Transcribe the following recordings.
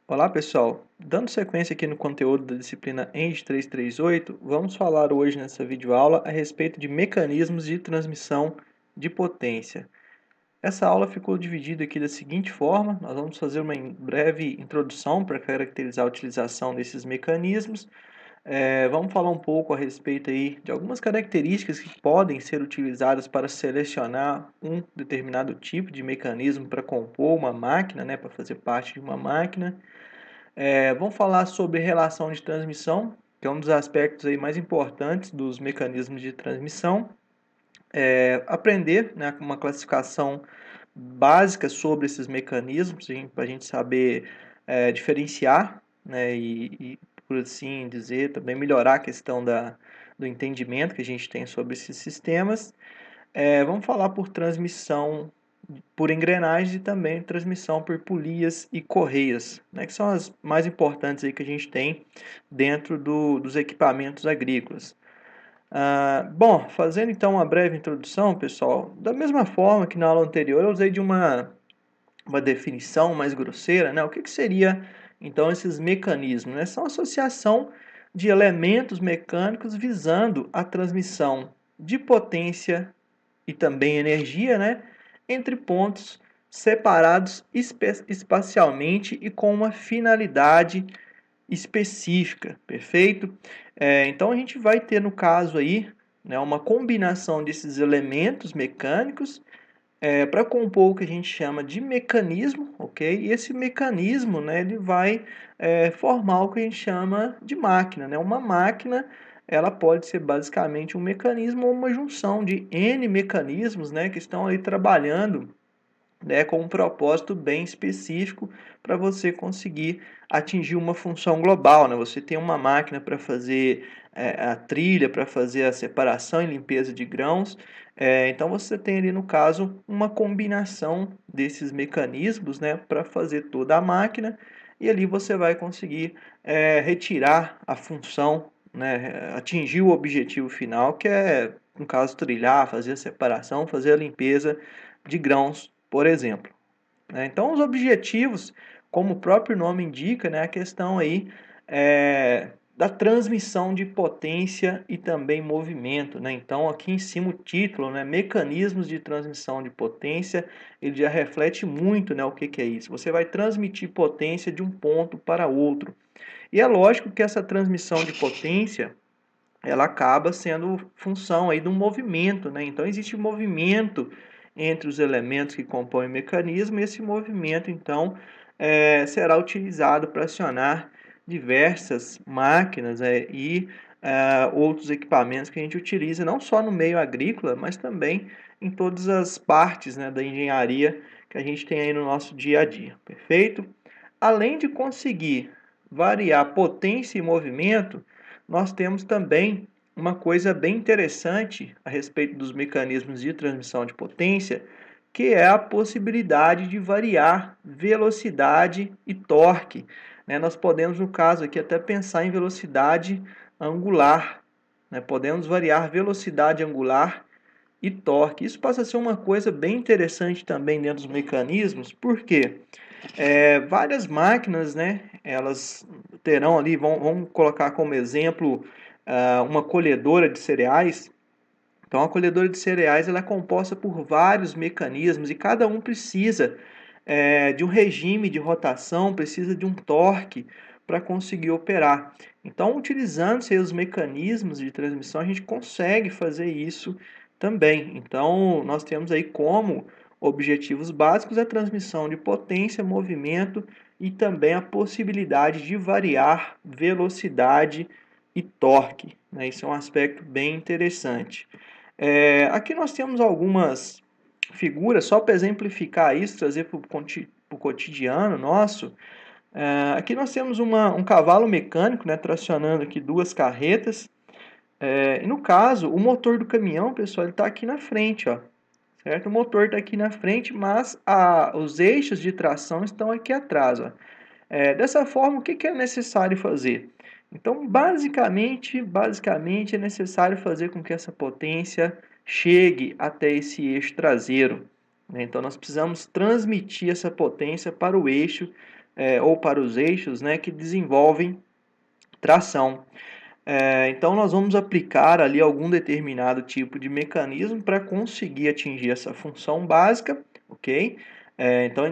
Olá, pessoal. Dando sequência aqui no conteúdo da disciplina ENGE 338, vamos falar hoje nessa videoaula a respeito de mecanismos de transmissão de potência. Essa aula ficou dividida aqui da seguinte forma: nós vamos fazer uma breve introdução para caracterizar a utilização desses mecanismos. Vamos falar um pouco a respeito aí de algumas características que podem ser utilizadas para selecionar um determinado tipo de mecanismo para compor uma máquina, né, para fazer parte de uma máquina. Vamos falar sobre relação de transmissão, que é um dos aspectos aí mais importantes dos mecanismos de transmissão. Aprender, né, uma classificação básica sobre esses mecanismos, para a gente saber diferenciar, né, e, por assim dizer, também melhorar a questão do entendimento que a gente tem sobre esses sistemas. Vamos falar por transmissão por engrenagens e também transmissão por polias e correias, né, que são as mais importantes aí que a gente tem dentro dos equipamentos agrícolas. Bom, fazendo então uma breve introdução, pessoal, da mesma forma que na aula anterior eu usei de uma definição mais grosseira, né, o que seria então esses mecanismos? Né? São associação de elementos mecânicos visando a transmissão de potência e também energia, né, entre pontos separados espacialmente e com uma finalidade específica, perfeito? Então a gente vai ter no caso aí, né, uma combinação desses elementos mecânicos para compor o que a gente chama de mecanismo, ok? E esse mecanismo, né, ele vai formar o que a gente chama de máquina, né? Uma máquina, ela pode ser basicamente um mecanismo ou uma junção de N mecanismos, né, que estão aí trabalhando, né, com um propósito bem específico para você conseguir atingir uma função global, né? Você tem uma máquina para fazer a trilha, para fazer a separação e limpeza de grãos. Então você tem ali no caso uma combinação desses mecanismos, né, para fazer toda a máquina e ali você vai conseguir retirar a função, né, atingir o objetivo final, que é, no caso, trilhar, fazer a separação, fazer a limpeza de grãos, por exemplo. Então, os objetivos, como o próprio nome indica, né, a questão aí da transmissão de potência e também movimento. Né? Então, aqui em cima o título, né, mecanismos de transmissão de potência, ele já reflete muito, né, o que é isso. Você vai transmitir potência de um ponto para outro. E é lógico que essa transmissão de potência ela acaba sendo função aí de um movimento, né? Então existe um movimento entre os elementos que compõem o mecanismo e esse movimento então será utilizado para acionar diversas máquinas e outros equipamentos que a gente utiliza não só no meio agrícola, mas também em todas as partes, né, da engenharia que a gente tem aí no nosso dia a dia, perfeito? Além de conseguir variar potência e movimento, nós temos também uma coisa bem interessante a respeito dos mecanismos de transmissão de potência, que é a possibilidade de variar velocidade e torque. Né? Nós podemos, no caso aqui, até pensar em velocidade angular. Né? Podemos variar velocidade angular e torque. Isso passa a ser uma coisa bem interessante também dentro dos mecanismos, porque várias máquinas, né, elas terão ali, vamos colocar como exemplo uma colhedora de cereais. Então, a colhedora de cereais ela é composta por vários mecanismos e cada um precisa de um regime de rotação, precisa de um torque para conseguir operar. Então, utilizando-se os mecanismos de transmissão, a gente consegue fazer isso também. Então, nós temos aí como objetivos básicos a transmissão de potência, movimento e também a possibilidade de variar velocidade e torque. Né? Isso é um aspecto bem interessante. Aqui nós temos algumas figuras, só para exemplificar isso, trazer para o cotidiano nosso. Aqui nós temos um cavalo mecânico, né, tracionando aqui duas carretas. E no caso, o motor do caminhão, pessoal, ele está aqui na frente, ó, certo? O motor está aqui na frente, mas os eixos de tração estão aqui atrás, ó. Dessa forma, o que é necessário fazer? Então, basicamente é necessário fazer com que essa potência chegue até esse eixo traseiro. Né? Então, nós precisamos transmitir essa potência para o eixo ou para os eixos, né, que desenvolvem tração. Então nós vamos aplicar ali algum determinado tipo de mecanismo para conseguir atingir essa função básica, ok? Então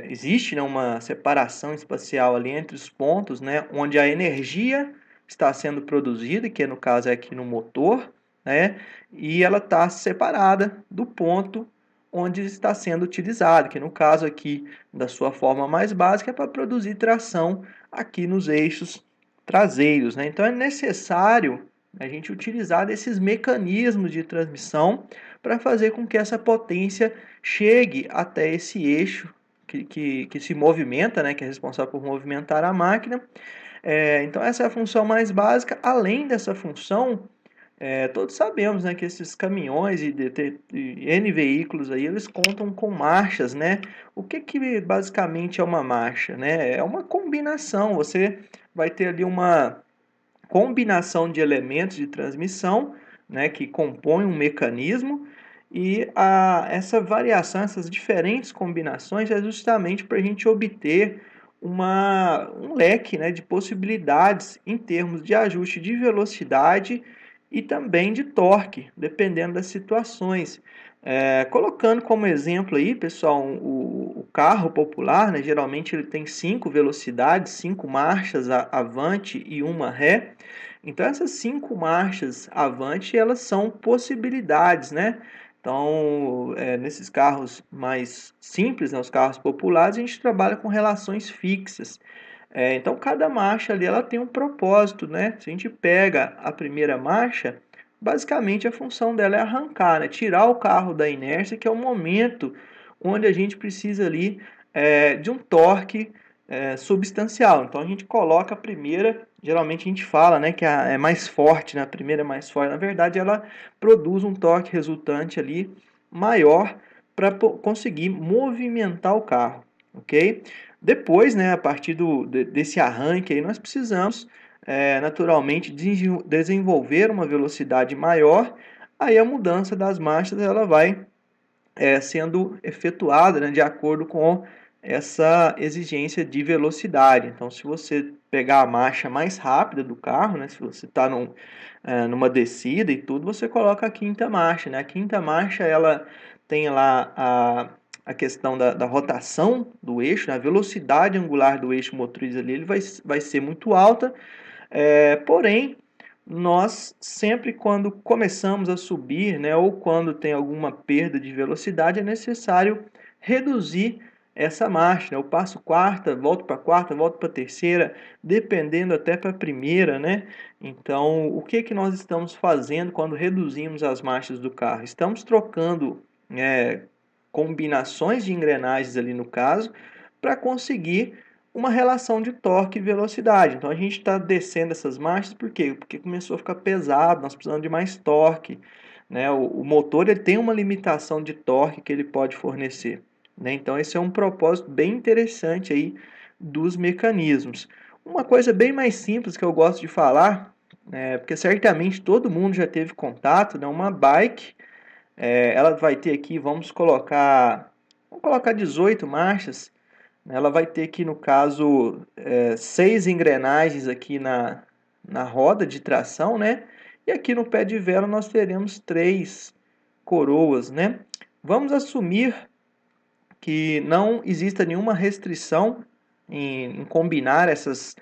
existe, né, uma separação espacial ali entre os pontos, né, onde a energia está sendo produzida, que no caso é aqui no motor, né, e ela está separada do ponto onde está sendo utilizado, que no caso aqui da sua forma mais básica é para produzir tração aqui nos eixos traseiros, né? Então é necessário a gente utilizar desses mecanismos de transmissão para fazer com que essa potência chegue até esse eixo que se movimenta, né? Que é responsável por movimentar a máquina. Então essa é a função mais básica. Além dessa função, todos sabemos, né, que esses caminhões e N veículos aí, eles contam com marchas, né? O que basicamente é uma marcha, né? É uma combinação. Você vai ter ali uma combinação de elementos de transmissão, né, que compõem um mecanismo, e essa variação, essas diferentes combinações é justamente para a gente obter um leque, né, de possibilidades em termos de ajuste de velocidade e também de torque, dependendo das situações. Colocando como exemplo aí, pessoal, o carro popular, né, geralmente ele tem 5 velocidades, 5 marchas avante e uma ré. Então essas 5 marchas avante, elas são possibilidades, né? Então, nesses carros mais simples, né, os carros populares, a gente trabalha com relações fixas. Então, cada marcha ali ela tem um propósito, né? Se a gente pega a primeira marcha, basicamente a função dela é arrancar, né? Tirar o carro da inércia, que é o momento onde a gente precisa ali de um torque substancial. Então, a gente coloca a primeira, geralmente a gente fala, né, que é mais forte, né? A primeira é mais forte. Na verdade, ela produz um torque resultante ali maior para conseguir movimentar o carro, ok? Depois, né, a partir desse arranque aí, nós precisamos naturalmente desenvolver uma velocidade maior. Aí a mudança das marchas ela vai sendo efetuada, né, de acordo com essa exigência de velocidade. Então, se você pegar a marcha mais rápida do carro, né, se você está numa descida e tudo, você coloca a quinta marcha, né? A quinta marcha ela tem lá a questão da rotação do eixo, né? A velocidade angular do eixo motriz ali ele vai ser muito alta, porém, nós sempre quando começamos a subir, né, ou quando tem alguma perda de velocidade, é necessário reduzir essa marcha, né? Eu passo quarta, volto para terceira, dependendo até para a primeira, né? Então, o que nós estamos fazendo quando reduzimos as marchas do carro? Estamos trocando combinações de engrenagens ali no caso, para conseguir uma relação de torque e velocidade. Então a gente está descendo essas marchas, por quê? Porque começou a ficar pesado, nós precisamos de mais torque, né? O motor ele tem uma limitação de torque que ele pode fornecer, né? Então esse é um propósito bem interessante aí dos mecanismos. Uma coisa bem mais simples que eu gosto de falar, porque certamente todo mundo já teve contato, né? Uma bike, ela vai ter aqui, vamos colocar 18 marchas. Ela vai ter aqui, no caso, 6 engrenagens aqui na roda de tração, né? E aqui no pé de vela nós teremos 3 coroas, né? Vamos assumir que não exista nenhuma restrição em combinar essas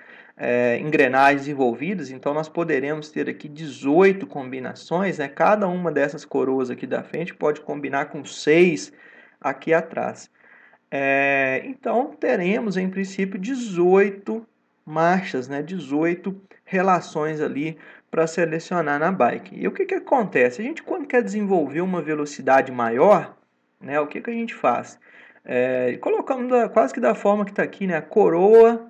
engrenagens envolvidas, então nós poderemos ter aqui 18 combinações, né? Cada uma dessas coroas aqui da frente pode combinar com 6 aqui atrás. Então, teremos, em princípio, 18 marchas, né? 18 relações ali para selecionar na bike. E o que acontece? A gente, quando quer desenvolver uma velocidade maior, né? O que a gente faz? Colocamos quase que da forma que está aqui, né? A coroa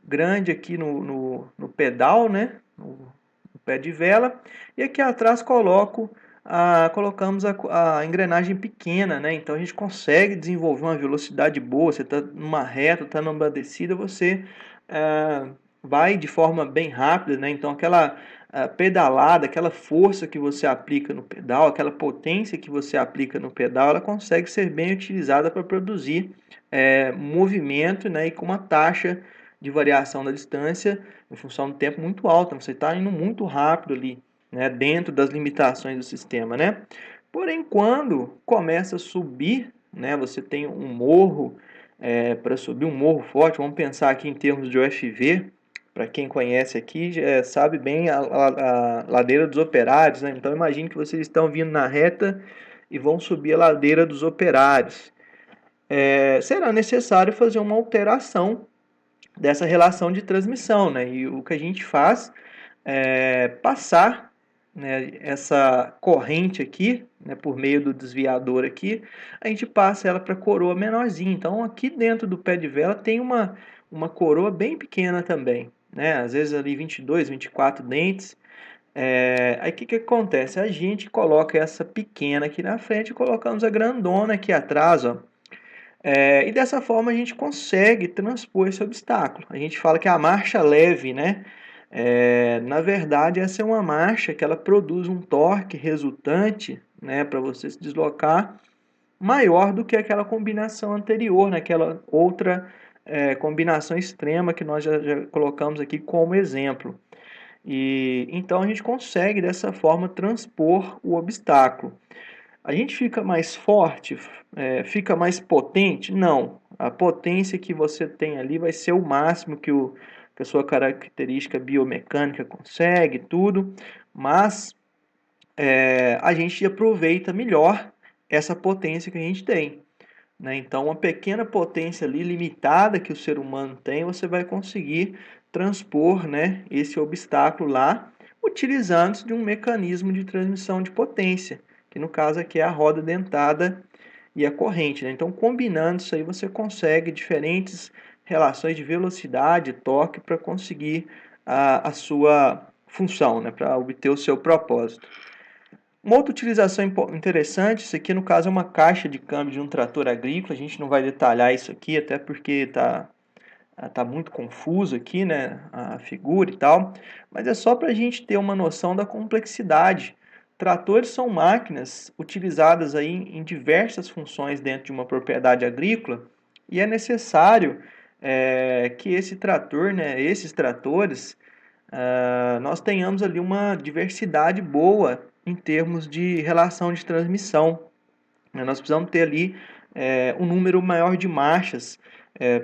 grande aqui no pedal, né? No pé de vela. E aqui atrás colocamos a engrenagem pequena, né? Então a gente consegue desenvolver uma velocidade boa. Você está numa reta, está numa descida, você vai de forma bem rápida, né? Então aquela pedalada, aquela força que você aplica no pedal, aquela potência que você aplica no pedal, ela consegue ser bem utilizada para produzir movimento, né, e com uma taxa de variação da distância em função do tempo muito alta. Você está indo muito rápido ali, né, dentro das limitações do sistema, né? Porém, quando começa a subir, né, você tem um morro, para subir um morro forte, vamos pensar aqui em termos de UFV, para quem conhece aqui, sabe bem a ladeira dos Operários, né? Então imagine que vocês estão vindo na reta e vão subir a ladeira dos Operários. Será necessário fazer uma alteração dessa relação de transmissão, né? E o que a gente faz é passar, né, essa corrente aqui, né, por meio do desviador aqui, a gente passa ela para a coroa menorzinha. Então, aqui dentro do pé de vela tem uma coroa bem pequena também, né? Às vezes ali 22, 24 dentes. Aí o que acontece? A gente coloca essa pequena aqui na frente e colocamos a grandona aqui atrás, ó. E dessa forma a gente consegue transpor esse obstáculo. A gente fala que a marcha leve, né? Na verdade, essa é uma marcha que ela produz um torque resultante, né, para você se deslocar maior do que aquela combinação anterior, naquela outra combinação extrema que nós já colocamos aqui como exemplo. E então a gente consegue dessa forma transpor o obstáculo. A gente fica mais forte, fica mais potente? Não. A potência que você tem ali vai ser o máximo que a sua característica biomecânica consegue, tudo, mas a gente aproveita melhor essa potência que a gente tem, né? Então, uma pequena potência ali limitada que o ser humano tem, você vai conseguir transpor, né, esse obstáculo lá, utilizando-se de um mecanismo de transmissão de potência, que no caso aqui é a roda dentada e a corrente, né? Então, combinando isso aí, você consegue diferentes relações de velocidade, torque, para conseguir a sua função, né, para obter o seu propósito. Uma outra utilização interessante, isso aqui no caso é uma caixa de câmbio de um trator agrícola, a gente não vai detalhar isso aqui, até porque tá muito confuso aqui, né, a figura e tal, mas é só para a gente ter uma noção da complexidade. Tratores são máquinas utilizadas aí em diversas funções dentro de uma propriedade agrícola e é necessário que esse trator, né, esses tratores, nós tenhamos ali uma diversidade boa em termos de relação de transmissão. Nós precisamos ter ali um número maior de marchas,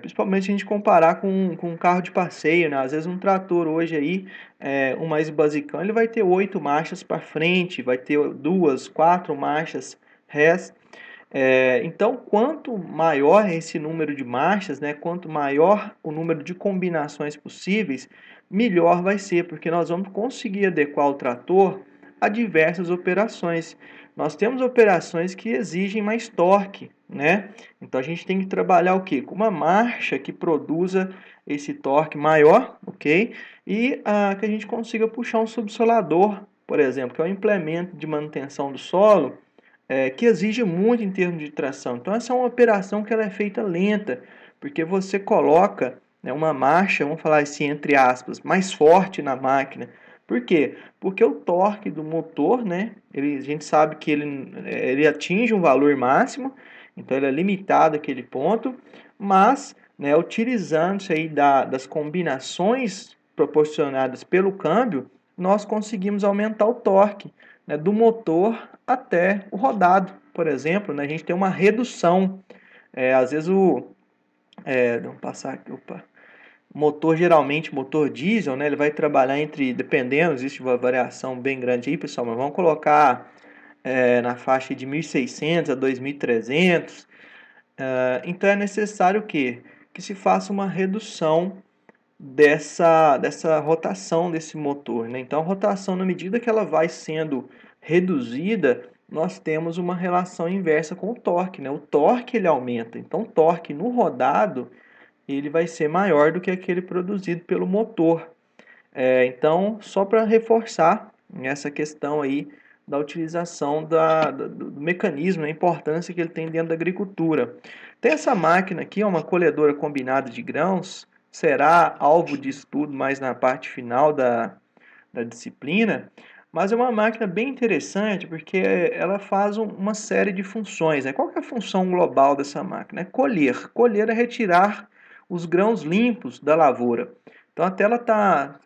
principalmente se a gente comparar com um carro de passeio, né? Às vezes um trator hoje aí, o mais basicão, ele vai ter 8 marchas para frente, vai ter 2, 4 marchas rés. Então, quanto maior esse número de marchas, né, quanto maior o número de combinações possíveis, melhor vai ser, porque nós vamos conseguir adequar o trator a diversas operações. Nós temos operações que exigem mais torque, né? Então a gente tem que trabalhar o quê? Com uma marcha que produza esse torque maior, ok? E que a gente consiga puxar um subsolador, por exemplo, que é um implemento de manutenção do solo, que exige muito em termos de tração. Então essa é uma operação que ela é feita lenta, porque você coloca, né, uma marcha, vamos falar assim, entre aspas, mais forte na máquina. Por quê? Porque o torque do motor, né, a gente sabe que ele atinge um valor máximo, então ele é limitado àquele ponto, mas, né, utilizando-se aí das combinações proporcionadas pelo câmbio, nós conseguimos aumentar o torque, né, do motor até o rodado, por exemplo, né, a gente tem uma redução. Às vezes vamos passar aqui, opa. Motor, geralmente, motor diesel, né, ele vai trabalhar dependendo, existe uma variação bem grande aí, pessoal, mas vamos colocar na faixa de 1.600 a 2.300. Então é necessário o quê? Que se faça uma redução dessa rotação desse motor, né? Então, a rotação, na medida que ela vai sendo reduzida, nós temos uma relação inversa com o torque, né? O torque ele aumenta, então o torque no rodado ele vai ser maior do que aquele produzido pelo motor. Então, só para reforçar essa questão aí da utilização do mecanismo, a importância que ele tem dentro da agricultura. Tem essa máquina aqui, é uma colhedora combinada de grãos, será alvo de estudo mais na parte final da disciplina, Mas é uma máquina bem interessante porque ela faz uma série de funções, né? Qual que é a função global dessa máquina? É colher. Colher é retirar os grãos limpos da lavoura. Então até ela está,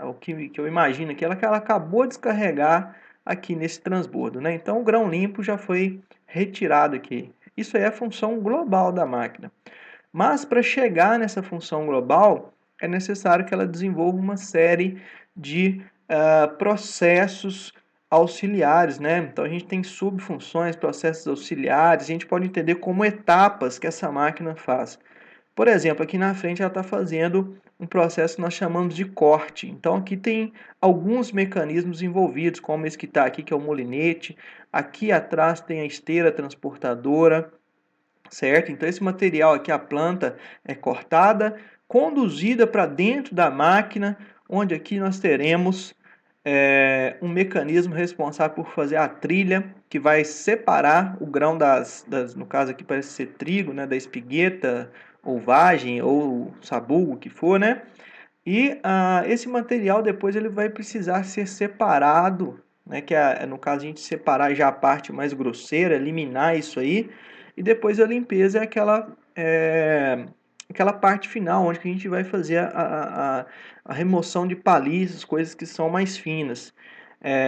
o que eu imagino aqui, ela acabou de descarregar aqui nesse transbordo, né? Então o grão limpo já foi retirado aqui. Isso aí é a função global da máquina. Mas para chegar nessa função global, é necessário que ela desenvolva uma série de processos auxiliares, né? Então a gente tem subfunções, processos auxiliares, a gente pode entender como etapas que essa máquina faz. Por exemplo, aqui na frente ela está fazendo um processo que nós chamamos de corte. Então aqui tem alguns mecanismos envolvidos, como esse que está aqui, que é o molinete. Aqui atrás tem a esteira transportadora, certo? Então esse material aqui, a planta é cortada, conduzida para dentro da máquina, onde aqui nós teremos um mecanismo responsável por fazer a trilha, que vai separar o grão no caso aqui parece ser trigo, né, da espigueta, ou vagem, ou sabugo, o que for, né? E esse material depois ele vai precisar ser separado, né, que é no caso a gente separar já a parte mais grosseira, eliminar isso aí, e depois a limpeza é aquela parte final, onde que a gente vai fazer a remoção de palhiços, coisas que são mais finas.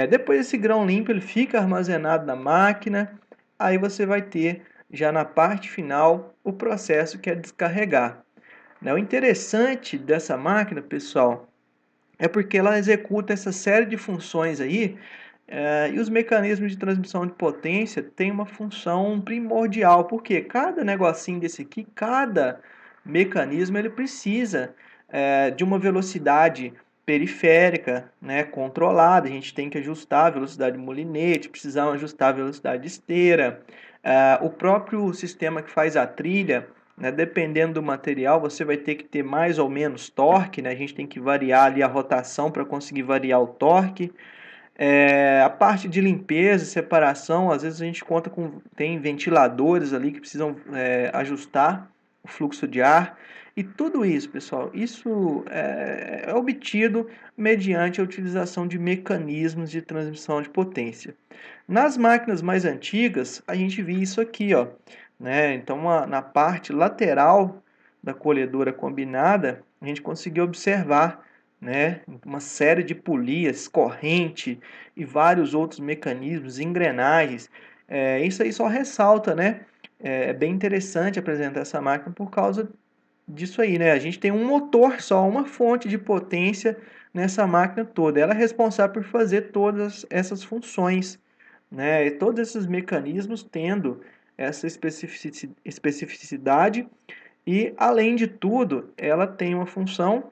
Depois esse grão limpo ele fica armazenado na máquina, aí você vai ter já na parte final o processo que é descarregar. Né? O interessante dessa máquina, pessoal, é porque ela executa essa série de funções aí, e os mecanismos de transmissão de potência têm uma função primordial, porque cada negocinho desse aqui, cada mecanismo, ele precisa de uma velocidade periférica, né, controlada. A gente tem que ajustar a velocidade do molinete, precisamos ajustar a velocidade de esteira. O próprio sistema que faz a trilha, né, dependendo do material, você vai ter que ter mais ou menos torque, né? A gente tem que variar ali a rotação para conseguir variar o torque. A parte de limpeza e separação, às vezes a gente conta com tem ventiladores ali que precisam ajustar o fluxo de ar. E tudo isso, pessoal, isso é obtido mediante a utilização de mecanismos de transmissão de potência. Nas máquinas mais antigas, a gente via isso aqui, ó, né? Então, na parte lateral da colhedora combinada, a gente conseguiu observar, né, uma série de polias, corrente e vários outros mecanismos, engrenagens. Isso aí só ressalta, né? É bem interessante apresentar essa máquina por causa disso aí, né? A gente tem um motor só, uma fonte de potência nessa máquina toda. Ela é responsável por fazer todas essas funções, né? E todos esses mecanismos tendo essa especificidade e, além de tudo, ela tem uma função,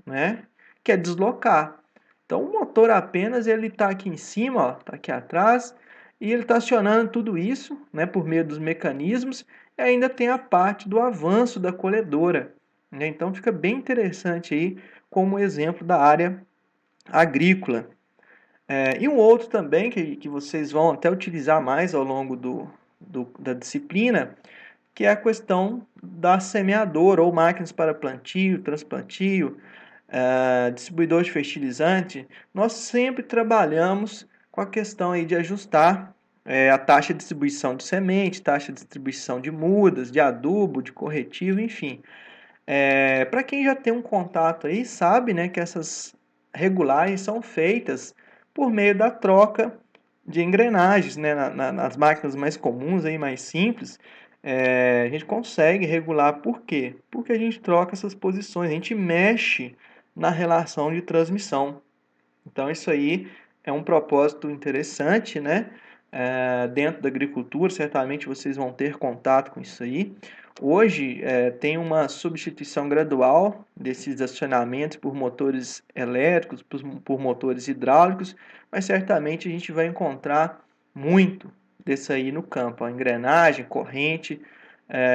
né, que é deslocar. Então, o motor apenas ele está aqui em cima, ó, está aqui atrás, e ele está acionando tudo isso, né, por meio dos mecanismos, e ainda tem a parte do avanço da colhedora, né? Então, fica bem interessante aí como exemplo da área agrícola. E um outro também que vocês vão até utilizar mais ao longo da disciplina, que é a questão da semeadora ou máquinas para plantio, transplantio, distribuidor de fertilizante. Nós sempre trabalhamos com a questão aí de ajustar a taxa de distribuição de semente, taxa de distribuição de mudas, de adubo, de corretivo, enfim. Para quem já tem um contato aí, sabe, né, que essas regulagens são feitas por meio da troca de engrenagens, né, nas máquinas mais comuns, aí, mais simples, a gente consegue regular. Por quê? Porque a gente troca essas posições, a gente mexe na relação de transmissão. Então, isso aí é um propósito interessante, né? Dentro da agricultura, certamente vocês vão ter contato com isso aí. Hoje, tem uma substituição gradual desses acionamentos por motores elétricos, por motores hidráulicos, mas certamente a gente vai encontrar muito desse aí no campo, a engrenagem, corrente.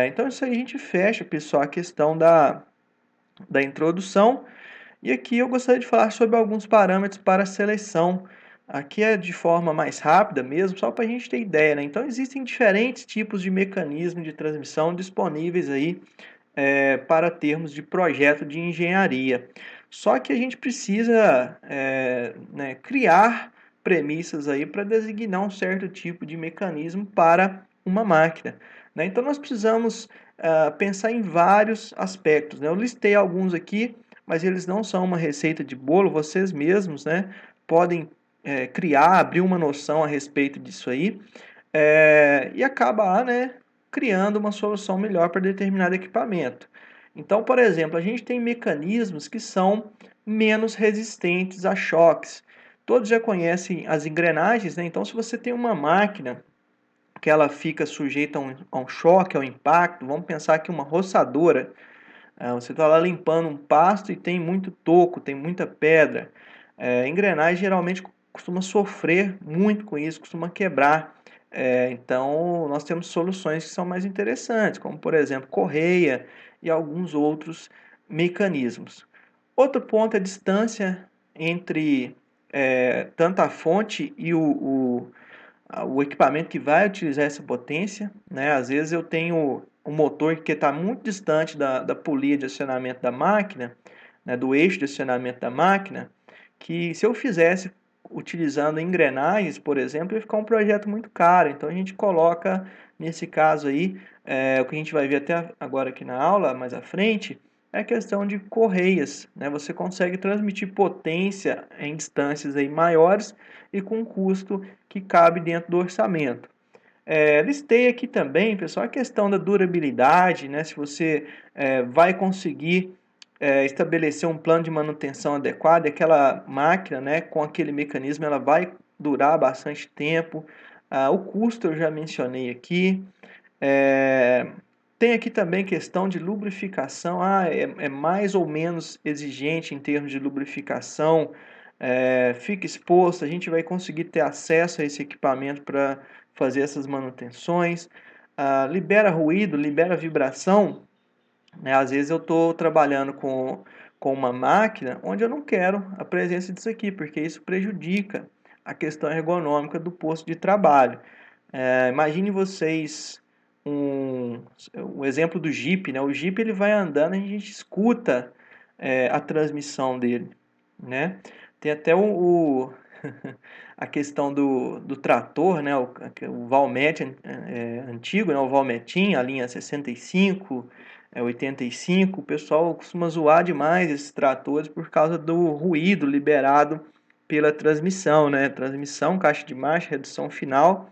Então, isso aí a gente fecha, pessoal, a questão da introdução. E aqui eu gostaria de falar sobre alguns parâmetros para a seleção. Aqui é de forma mais rápida mesmo, só para a gente ter ideia, né? Então existem diferentes tipos de mecanismo de transmissão disponíveis aí para termos de projeto de engenharia. Só que a gente precisa né, criar premissas aí para designar um certo tipo de mecanismo para uma máquina, né? Então nós precisamos pensar em vários aspectos, né? Eu listei alguns aqui, mas eles não são uma receita de bolo, vocês mesmos, né, podem criar, abrir uma noção a respeito disso aí, e acabar, né, criando uma solução melhor para determinado equipamento. Então, por exemplo, a gente tem mecanismos que são menos resistentes a choques. Todos já conhecem as engrenagens, né? Então, se você tem uma máquina que ela fica sujeita a um choque, ao impacto, vamos pensar que uma roçadora, você está lá limpando um pasto e tem muito toco, tem muita pedra. Engrenagem geralmente costuma sofrer muito com isso, costuma quebrar. Então, nós temos soluções que são mais interessantes, como por exemplo correia e alguns outros mecanismos. Outro ponto é a distância entre tanto a fonte e o equipamento que vai utilizar essa potência, né? Às vezes eu tenho um motor que está muito distante da polia de acionamento da máquina, né, do eixo de acionamento da máquina, que se eu fizesse utilizando engrenagens, por exemplo, ia ficar um projeto muito caro. Então a gente coloca, nesse caso aí, o que a gente vai ver até agora aqui na aula, mais à frente, é a questão de correias, né? Você consegue transmitir potência em distâncias aí maiores e com um custo que cabe dentro do orçamento. Listei aqui também, pessoal, a questão da durabilidade, né? Se você vai conseguir estabelecer um plano de manutenção adequado, aquela máquina, né, com aquele mecanismo, ela vai durar bastante tempo. O custo eu já mencionei aqui. É, Tem aqui também questão de lubrificação. É mais ou menos exigente em termos de lubrificação. Fica exposto, a gente vai conseguir ter acesso a esse equipamento para fazer essas manutenções. Libera ruído, libera vibração, né? Às vezes eu estou trabalhando com uma máquina onde eu não quero a presença disso aqui, porque isso prejudica a questão ergonômica do posto de trabalho. Imagine vocês um, o exemplo do Jeep, né? O Jeep ele vai andando e a gente escuta a transmissão dele, né? Tem até a questão do trator, né? O Valmet antigo, né? O Valmetin, a linha 65, 85. O pessoal costuma zoar demais esses tratores por causa do ruído liberado pela transmissão, né? Transmissão, caixa de marcha, redução final.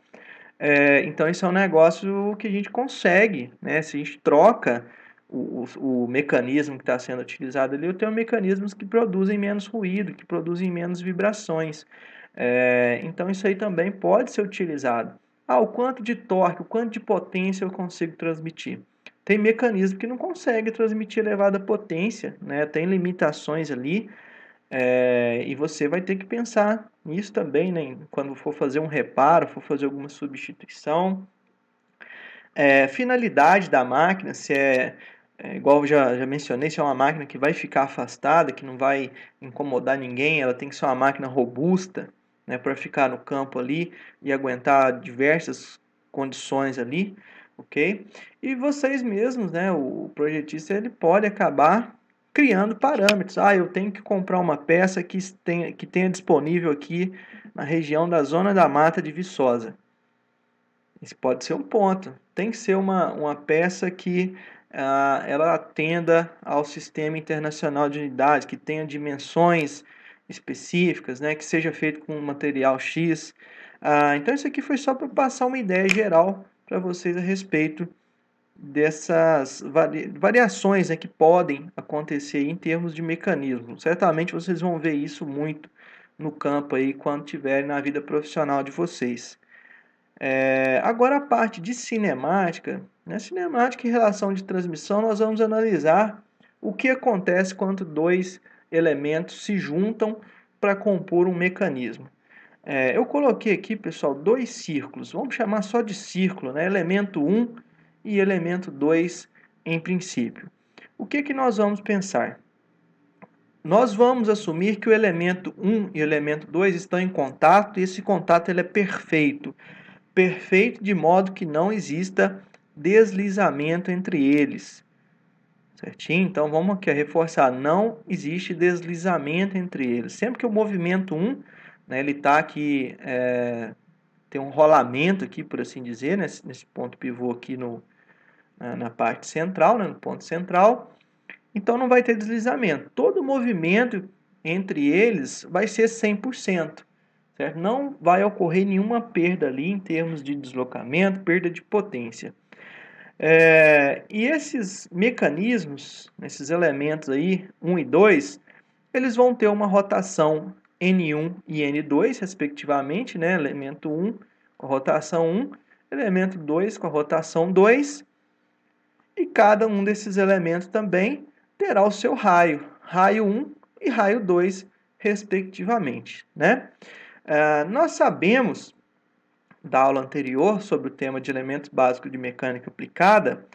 Então, isso é um negócio que a gente consegue, né? Se a gente troca o mecanismo que está sendo utilizado ali, eu tenho mecanismos que produzem menos ruído, que produzem menos vibrações. Então, isso aí também pode ser utilizado. O quanto de torque, o quanto de potência eu consigo transmitir? Tem mecanismo que não consegue transmitir elevada potência, né? Tem limitações ali. E você vai ter que pensar nisso também, né? Quando for fazer um reparo, for fazer alguma substituição. Finalidade da máquina, se igual eu já mencionei, se é uma máquina que vai ficar afastada, que não vai incomodar ninguém, ela tem que ser uma máquina robusta, né, para ficar no campo ali e aguentar diversas condições ali, ok? E vocês mesmos, né, o projetista, ele pode acabar criando parâmetros. Eu tenho que comprar uma peça que tenha disponível aqui na região da Zona da Mata de Viçosa. Isso pode ser um ponto. Tem que ser uma peça que ela atenda ao sistema internacional de unidades, que tenha dimensões específicas, né, que seja feito com material X. Então, isso aqui foi só para passar uma ideia geral para vocês a respeito dessas variações, né, que podem acontecer em termos de mecanismo. Certamente vocês vão ver isso muito no campo aí quando estiverem na vida profissional de vocês. Agora a parte de cinemática, né? Cinemática e relação de transmissão, nós vamos analisar o que acontece quando dois elementos se juntam para compor um mecanismo. Eu coloquei aqui, pessoal, dois círculos, vamos chamar só de círculo, né? Elemento 1 e elemento 2 em princípio. O que nós vamos pensar? Nós vamos assumir que o elemento 1 e o elemento 2 estão em contato e esse contato ele é perfeito. Perfeito de modo que não exista deslizamento entre eles. Certinho? Então vamos aqui reforçar, não existe deslizamento entre eles. Sempre que eu movimento um, né? Ele está aqui, tem um rolamento aqui, por assim dizer, nesse ponto pivô aqui na parte central, né, no ponto central. Então não vai ter deslizamento. Todo movimento entre eles vai ser 100%, certo? Não vai ocorrer nenhuma perda ali em termos de deslocamento, perda de potência. E esses mecanismos, esses elementos aí, 1 e 2, eles vão ter uma rotação N1 e N2, respectivamente, né? Elemento 1 com a rotação 1, elemento 2 com a rotação 2, e cada um desses elementos também terá o seu raio, raio 1 e raio 2, respectivamente, né? Nós sabemos da aula anterior sobre o tema de elementos básicos de mecânica aplicada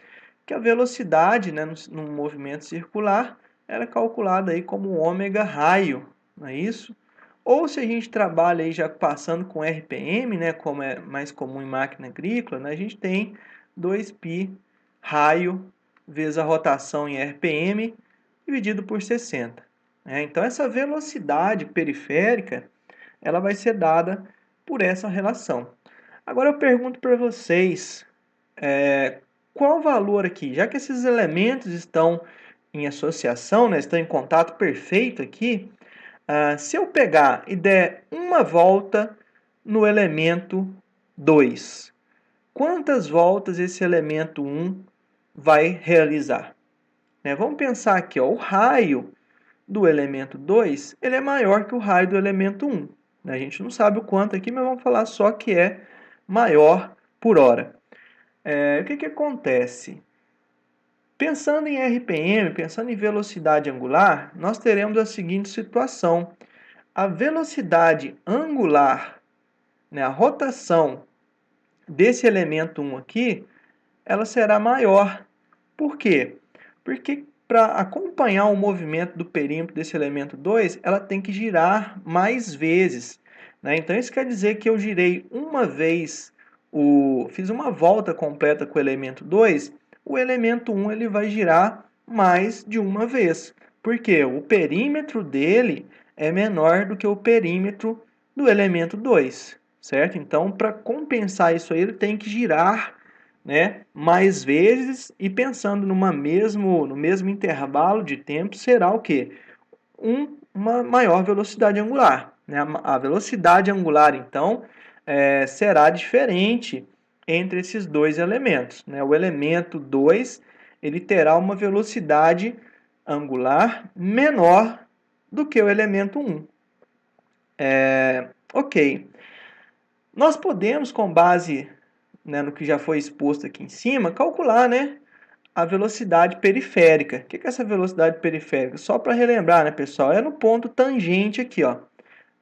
que a velocidade, né, num movimento circular era calculada aí como ômega raio, não é isso? Ou se a gente trabalha aí já passando com RPM, né, como é mais comum em máquina agrícola, né, a gente tem 2π raio vezes a rotação em RPM dividido por 60. Então essa velocidade periférica ela vai ser dada por essa relação. Agora eu pergunto para vocês, qual o valor aqui? Já que esses elementos estão em associação, né, estão em contato perfeito aqui, se eu pegar e der uma volta no elemento 2, quantas voltas esse elemento 1 vai realizar? Vamos pensar aqui, ó, o raio do elemento 2 ele é maior que o raio do elemento 1. A gente não sabe o quanto aqui, mas vamos falar só que é maior por hora. O que acontece? Pensando em RPM, pensando em velocidade angular, nós teremos a seguinte situação. A velocidade angular, né, a rotação desse elemento 1 aqui, ela será maior. Por quê? Porque para acompanhar o movimento do perímetro desse elemento 2, ela tem que girar mais vezes, né? Então isso quer dizer que eu girei uma vez, fiz uma volta completa com o elemento 2, o elemento 1 ele vai girar mais de uma vez. Porque o perímetro dele é menor do que o perímetro do elemento 2, certo? Então, para compensar isso aí, ele tem que girar, né, mais vezes, e pensando no mesmo intervalo de tempo, será o quê? Uma maior velocidade angular, né? A velocidade angular, então, será diferente entre esses dois elementos, né? O elemento 2 ele terá uma velocidade angular menor do que o elemento 1. Ok. Nós podemos, com base, né, no que já foi exposto aqui em cima, calcular, né, a velocidade periférica. O que é essa velocidade periférica? Só para relembrar, né, pessoal, é no ponto tangente aqui, ó.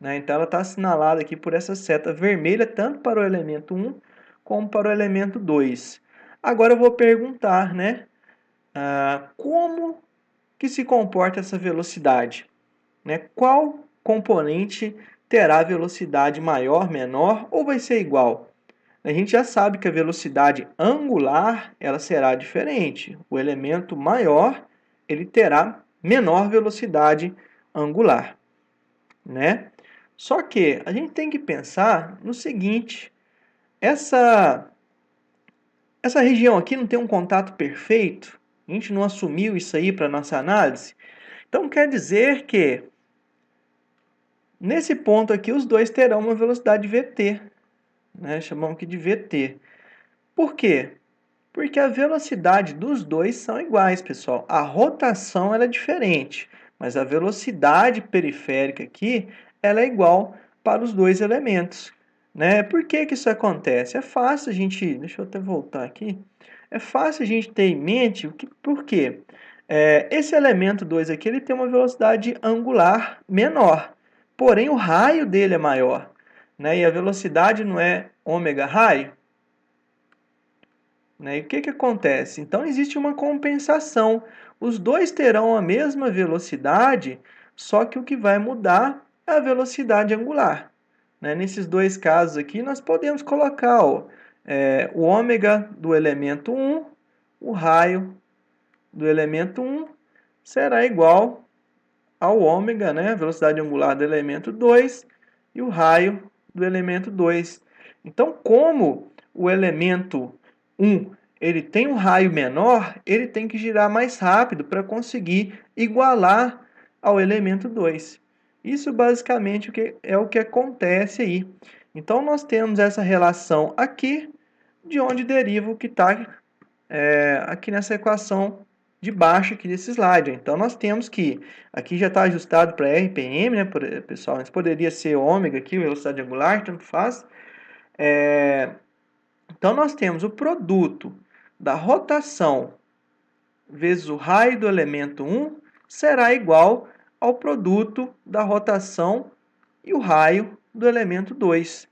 Né? Então ela está assinalada aqui por essa seta vermelha, tanto para o elemento 1 como para o elemento 2. Agora eu vou perguntar, né, como que se comporta essa velocidade? Né? Qual componente terá velocidade maior, menor ou vai ser igual? A gente já sabe que a velocidade angular ela será diferente. O elemento maior ele terá menor velocidade angular, né? Só que a gente tem que pensar no seguinte: essa região aqui não tem um contato perfeito. A gente não assumiu isso aí para nossa análise. Então quer dizer que nesse ponto aqui os dois terão uma velocidade VT, né? Chamamos aqui de VT. Por quê? Porque a velocidade dos dois são iguais, pessoal. A rotação ela é diferente, mas a velocidade periférica aqui ela é igual para os dois elementos, né? Por que isso acontece? É fácil a gente, deixa eu até voltar aqui. É fácil a gente ter em mente por quê? Esse elemento 2 aqui ele tem uma velocidade angular menor, porém o raio dele é maior, né? E a velocidade não é ômega raio? Né? E o que acontece? Então existe uma compensação. Os dois terão a mesma velocidade, só que o que vai mudar é a velocidade angular. Né? Nesses dois casos aqui, nós podemos colocar o ômega do elemento 1, o raio do elemento 1 será igual ao ômega, né? A velocidade angular do elemento 2, e o raio do elemento 2. Então, como o elemento 1 ele tem um raio menor, ele tem que girar mais rápido para conseguir igualar ao elemento 2. Isso basicamente é o que acontece aí. Então, nós temos essa relação aqui, de onde deriva o que está aqui nessa equação de baixo aqui desse slide. Então, nós temos que, aqui já está ajustado para RPM, né, pessoal? Mas poderia ser ômega aqui, velocidade angular, tanto faz. Então, nós temos o produto da rotação vezes o raio do elemento 1 será igual ao produto da rotação e o raio do elemento 2.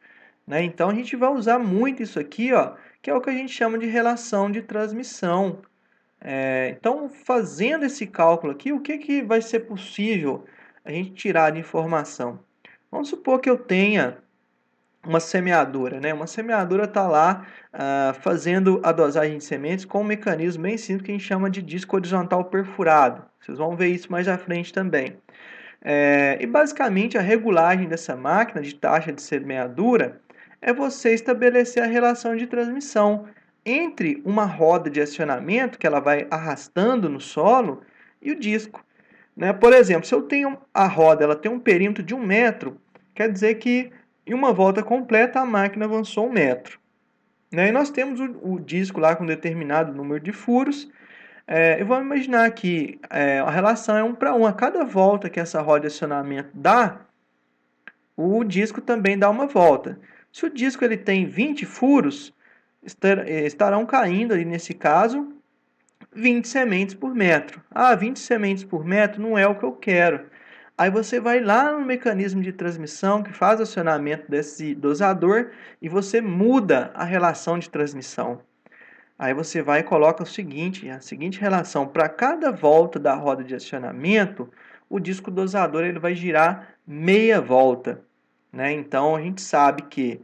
Né? Então, a gente vai usar muito isso aqui, ó, que é o que a gente chama de relação de transmissão. Então, fazendo esse cálculo aqui, o que vai ser possível a gente tirar de informação? Vamos supor que eu tenha uma semeadora, né? Uma semeadora está lá fazendo a dosagem de sementes com um mecanismo bem simples que a gente chama de disco horizontal perfurado. Vocês vão ver isso mais à frente também. E basicamente a regulagem dessa máquina de taxa de semeadura é você estabelecer a relação de transmissão entre uma roda de acionamento que ela vai arrastando no solo e o disco. Né? Por exemplo, se eu tenho a roda, ela tem um perímetro de 1 metro, quer dizer que em uma volta completa a máquina avançou 1 metro. Né? E nós temos o disco lá com determinado número de furos. E vamos imaginar que a relação é 1 para 1. A cada volta que essa roda de acionamento dá, o disco também dá uma volta. Se o disco ele tem 20 furos, estarão caindo ali nesse caso 20 sementes por metro. 20 sementes por metro não é o que eu quero. Aí você vai lá no mecanismo de transmissão que faz acionamento desse dosador e você muda a relação de transmissão. Aí você vai e coloca a seguinte relação. Para cada volta da roda de acionamento, o disco dosador ele vai girar meia volta. Né? Então, a gente sabe que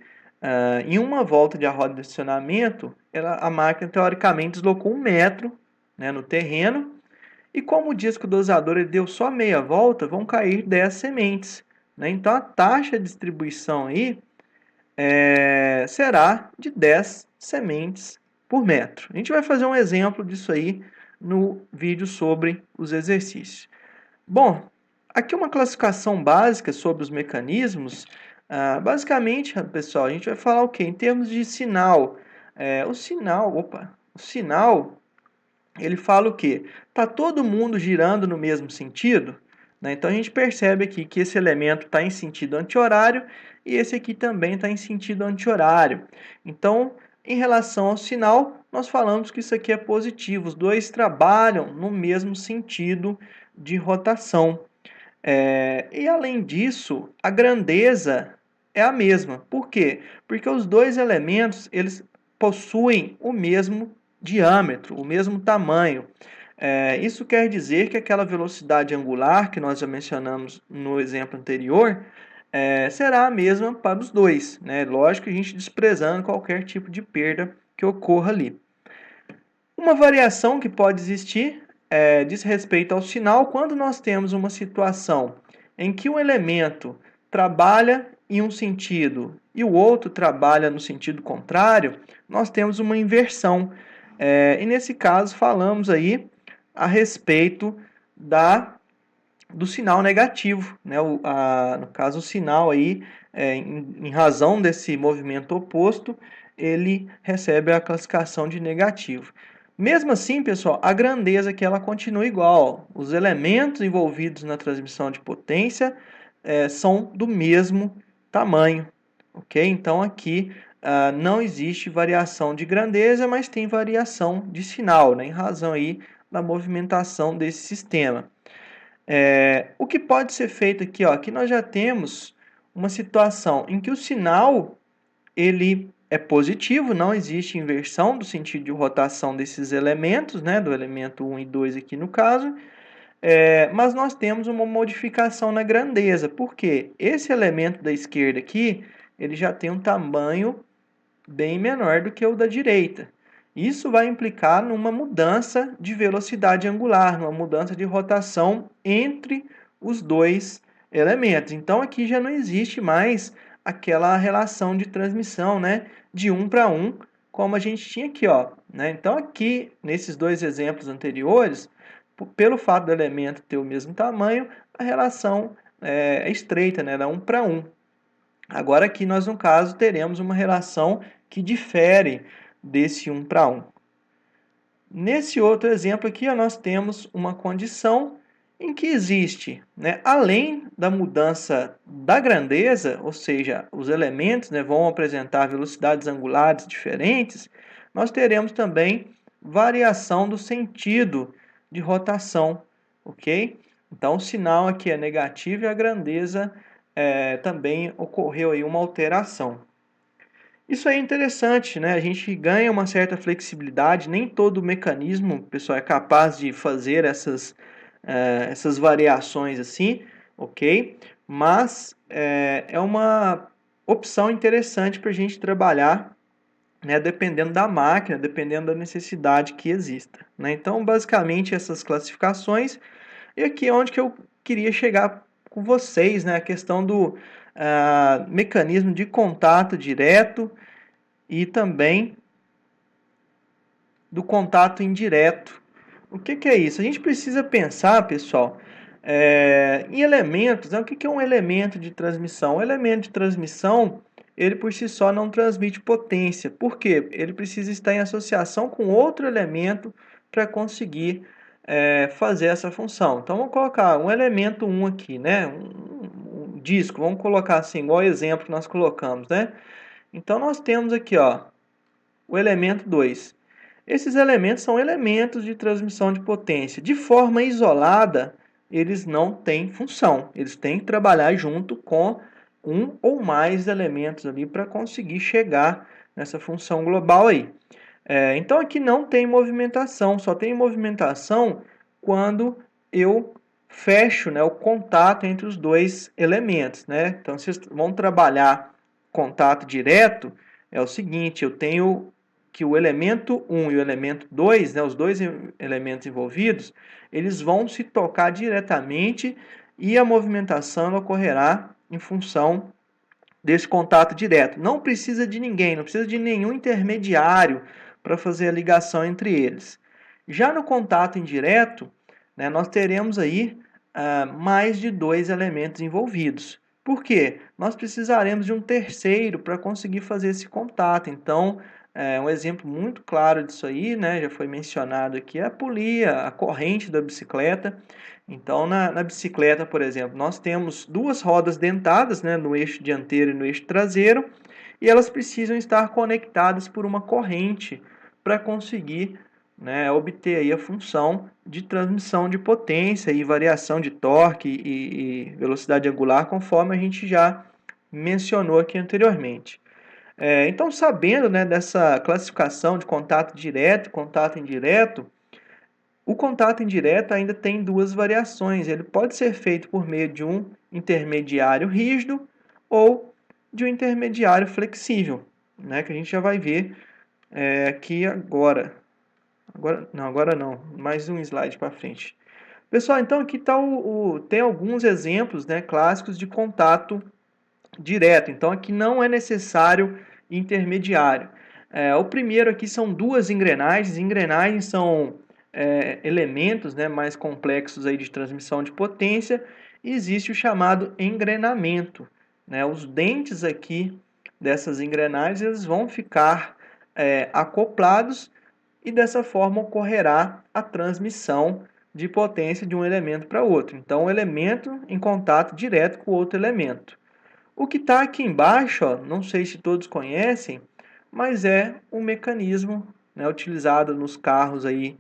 em uma volta de roda de acionamento, a máquina, teoricamente, deslocou 1 metro, né, no terreno. E como o disco dosador ele deu só meia volta, vão cair 10 sementes. Né? Então, a taxa de distribuição aí será de 10 sementes por metro. A gente vai fazer um exemplo disso aí no vídeo sobre os exercícios. Bom, aqui uma classificação básica sobre os mecanismos. Basicamente, pessoal, a gente vai falar o quê? Em termos de sinal. O sinal, ele fala o quê? Está todo mundo girando no mesmo sentido? Né? Então, a gente percebe aqui que esse elemento está em sentido anti-horário e esse aqui também está em sentido anti-horário. Então, em relação ao sinal, nós falamos que isso aqui é positivo. Os dois trabalham no mesmo sentido de rotação. E além disso, a grandeza é a mesma. Por quê? Porque os dois elementos eles possuem o mesmo diâmetro, o mesmo tamanho. Isso quer dizer que aquela velocidade angular que nós já mencionamos no exemplo anterior será a mesma para os dois. Né? Lógico que a gente desprezando qualquer tipo de perda que ocorra ali. Uma variação que pode existir diz respeito ao sinal quando nós temos uma situação em que um elemento trabalha em um sentido e o outro trabalha no sentido contrário, nós temos uma inversão. E nesse caso falamos aí a respeito do sinal negativo. Né? No caso, o sinal aí, em razão desse movimento oposto, ele recebe a classificação de negativo. Mesmo assim, pessoal, a grandeza que ela continua igual. Os elementos envolvidos na transmissão de potência são do mesmo tamanho. Ok? Então aqui não existe variação de grandeza, mas tem variação de sinal, né? Em razão aí da movimentação desse sistema. O que pode ser feito aqui? Aqui nós já temos uma situação em que o sinal ele é positivo, não existe inversão do sentido de rotação desses elementos, né, do elemento 1 e 2 aqui no caso, mas nós temos uma modificação na grandeza, porque esse elemento da esquerda aqui, ele já tem um tamanho bem menor do que o da direita. Isso vai implicar numa mudança de velocidade angular, numa mudança de rotação entre os dois elementos. Então aqui já não existe mais aquela relação de transmissão, né, de 1 para 1, como a gente tinha aqui, ó, né? Então aqui nesses dois exemplos anteriores, pelo fato do elemento ter o mesmo tamanho, a relação é estreita, né, ela é 1 para 1. Agora aqui nós no caso teremos uma relação que difere desse 1 para 1. Nesse outro exemplo aqui, nós temos uma condição em que existe, né, além da mudança da grandeza, ou seja, os elementos, né, vão apresentar velocidades angulares diferentes, nós teremos também variação do sentido de rotação, ok? Então, o sinal aqui é negativo e a grandeza também ocorreu aí uma alteração. Isso aí é interessante, né? A gente ganha uma certa flexibilidade, nem todo mecanismo, pessoal, é capaz de fazer essas variações assim, ok? Mas é uma opção interessante para a gente trabalhar, né? Dependendo da máquina, dependendo da necessidade que exista, né? Então, basicamente, essas classificações, e aqui é onde que eu queria chegar com vocês, né? A questão do mecanismo de contato direto e também do contato indireto. O que é isso? A gente precisa pensar, pessoal, em elementos. Né? O que é um elemento de transmissão? Um elemento de transmissão, ele por si só não transmite potência. Por quê? Ele precisa estar em associação com outro elemento para conseguir fazer essa função. Então, vamos colocar um elemento 1 aqui, né? Um disco, vamos colocar assim, igual o exemplo que nós colocamos, né? Então, nós temos aqui, ó, o elemento 2. Esses elementos são elementos de transmissão de potência. De forma isolada, eles não têm função. Eles têm que trabalhar junto com um ou mais elementos ali para conseguir chegar nessa função global aí. Então aqui não tem movimentação, só tem movimentação quando eu fecho, né, o contato entre os dois elementos, né? Então vocês vão trabalhar contato direto, é o seguinte, eu tenho que o elemento 1 e o elemento 2, né, os dois elementos envolvidos, eles vão se tocar diretamente e a movimentação ocorrerá em função desse contato direto. Não precisa de ninguém, não precisa de nenhum intermediário para fazer a ligação entre eles. Já no contato indireto, né, nós teremos aí mais de dois elementos envolvidos. Por quê? Nós precisaremos de um terceiro para conseguir fazer esse contato. Então, um exemplo muito claro disso aí, né, já foi mencionado aqui, é a polia, a corrente da bicicleta. Então, na bicicleta, por exemplo, nós temos duas rodas dentadas, né, no eixo dianteiro e no eixo traseiro, e elas precisam estar conectadas por uma corrente para conseguir, né, obter aí a função de transmissão de potência e variação de torque e velocidade angular, conforme a gente já mencionou aqui anteriormente. Então, sabendo, né, dessa classificação de contato direto e contato indireto, o contato indireto ainda tem duas variações. Ele pode ser feito por meio de um intermediário rígido ou de um intermediário flexível, né, que a gente já vai ver aqui agora. Agora não, mais um slide para frente. Pessoal, então aqui tá tem alguns exemplos, né, clássicos de contato direto. Então aqui não é necessário intermediário. O primeiro aqui são duas engrenagens. Engrenagens são elementos, né, mais complexos aí de transmissão de potência. E existe o chamado engrenamento, né? Os dentes aqui dessas engrenagens eles vão ficar acoplados e dessa forma ocorrerá a transmissão de potência de um elemento para outro. Então, o elemento em contato direto com o outro elemento. O que está aqui embaixo, ó, não sei se todos conhecem, mas é um mecanismo, né, utilizado nos carros aí,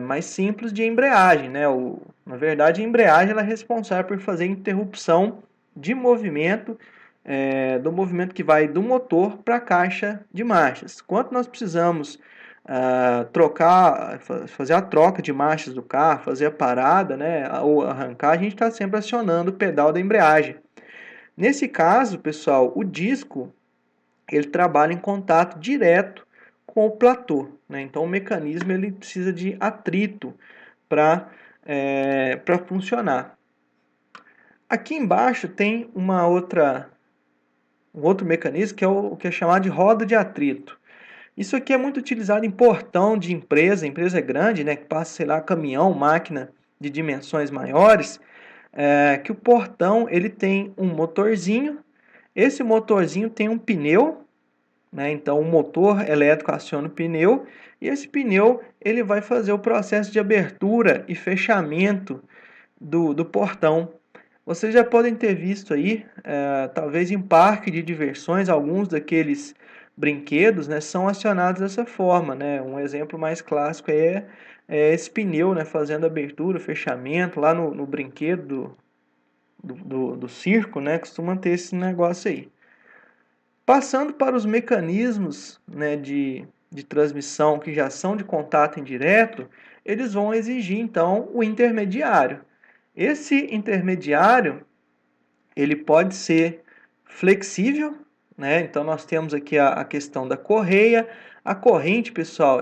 mais simples de embreagem. Né? Na verdade, a embreagem ela é responsável por fazer interrupção de movimento, do movimento que vai do motor para a caixa de marchas. Quando nós precisamos fazer a troca de marchas do carro, fazer a parada, né, ou arrancar, a gente está sempre acionando o pedal da embreagem. Nesse caso, pessoal, o disco ele trabalha em contato direto com o platô, né? Então o mecanismo ele precisa de atrito para funcionar. Aqui embaixo tem um outro mecanismo que é o que é chamado de roda de atrito. Isso aqui é muito utilizado em portão de empresa grande, né, que passa, sei lá, caminhão, máquina de dimensões maiores, que o portão ele tem um motorzinho, esse motorzinho tem um pneu, né, então o motor elétrico aciona o pneu, e esse pneu ele vai fazer o processo de abertura e fechamento do portão. Vocês já podem ter visto aí, talvez em parque de diversões, alguns daqueles brinquedos, né, são acionados dessa forma, né? Um exemplo mais clássico é esse pneu, né, fazendo abertura, fechamento, lá no brinquedo do circo, né, costuma ter esse negócio aí. Passando para os mecanismos, né, de transmissão que já são de contato indireto, eles vão exigir então o intermediário. Esse intermediário ele pode ser flexível, né? Então nós temos aqui a questão da correia. A corrente, pessoal,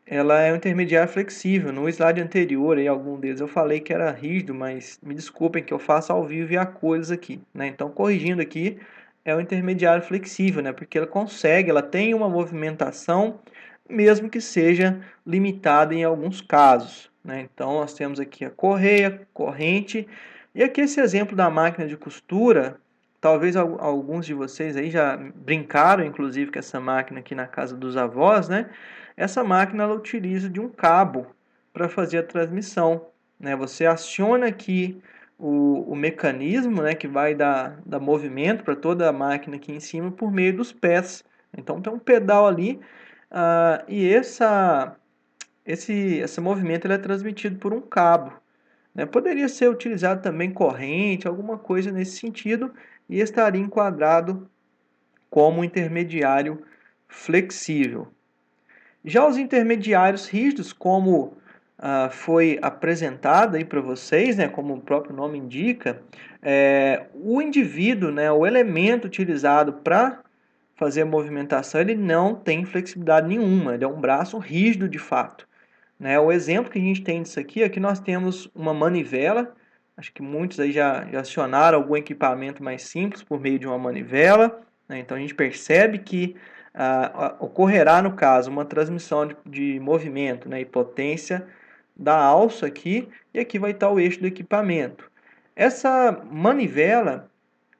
ela é um intermediário flexível. No slide anterior, aí, algum deles eu falei que era rígido, mas me desculpem que eu faço ao vivo e a cores aqui, né? Então, corrigindo aqui, é um intermediário flexível, né? Porque ela tem uma movimentação, mesmo que seja limitada em alguns casos, né? Então, nós temos aqui a correia, corrente, e aqui esse exemplo da máquina de costura, talvez alguns de vocês aí já brincaram, inclusive, com essa máquina aqui na casa dos avós, né? Essa máquina ela utiliza de um cabo para fazer a transmissão, né? Você aciona aqui o mecanismo, né, que vai dar movimento para toda a máquina aqui em cima por meio dos pés. Então tem um pedal ali e esse movimento ele é transmitido por um cabo, né? Poderia ser utilizado também corrente, alguma coisa nesse sentido, e estaria enquadrado como um intermediário flexível. Já os intermediários rígidos, como foi apresentado aí para vocês, né, como o próprio nome indica, o indivíduo, né, o elemento utilizado para fazer a movimentação, ele não tem flexibilidade nenhuma, ele é um braço rígido de fato, né? O exemplo que a gente tem disso aqui é que nós temos uma manivela, acho que muitos aí já acionaram algum equipamento mais simples por meio de uma manivela, né? Então a gente percebe que ocorrerá no caso uma transmissão de movimento, né, e potência da alça aqui, e aqui vai estar o eixo do equipamento. Essa manivela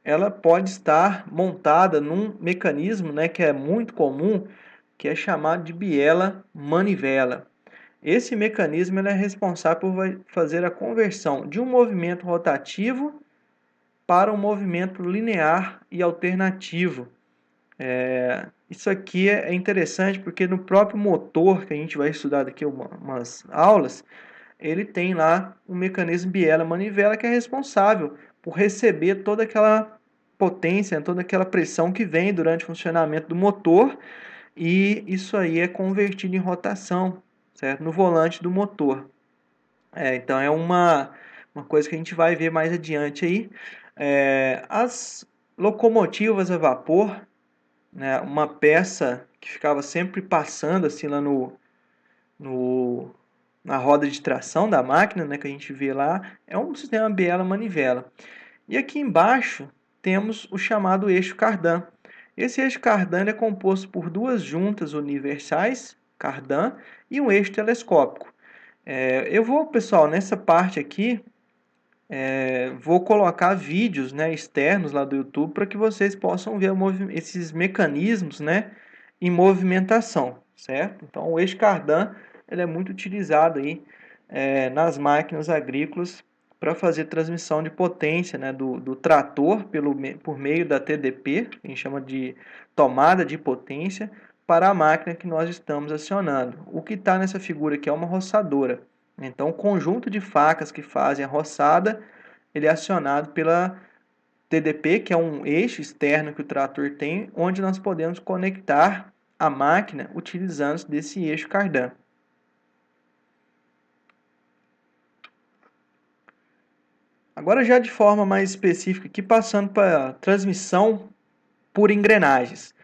ela pode estar montada num mecanismo, né, que é muito comum, que é chamado de biela manivela. Esse mecanismo ele é responsável por fazer a conversão de um movimento rotativo para um movimento linear e alternativo. Isso aqui é interessante porque no próprio motor, que a gente vai estudar daqui umas aulas, ele tem lá um mecanismo biela-manivela que é responsável por receber toda aquela potência, toda aquela pressão que vem durante o funcionamento do motor, e isso aí é convertido em rotação, certo? No volante do motor. Então é uma coisa que a gente vai ver mais adiante aí. As locomotivas a vapor, né, uma peça que ficava sempre passando assim lá no, na roda de tração da máquina, né, que a gente vê lá, é um sistema biela-manivela. E aqui embaixo temos o chamado eixo cardan. Esse eixo cardan é composto por duas juntas universais, cardan, e um eixo telescópico. Eu vou, pessoal, nessa parte aqui, vou colocar vídeos, né, externos lá do YouTube para que vocês possam ver esses mecanismos, né, em movimentação, certo? Então, o eixo cardan ele é muito utilizado aí, nas máquinas agrícolas para fazer transmissão de potência, né, do trator por meio da TDP, que a gente chama de tomada de potência, para a máquina que nós estamos acionando. O que está nessa figura aqui é uma roçadora. Então, o conjunto de facas que fazem a roçada, ele é acionado pela TDP, que é um eixo externo que o trator tem, onde nós podemos conectar a máquina utilizando desse eixo cardan. Agora já de forma mais específica aqui, passando para a transmissão por engrenagens.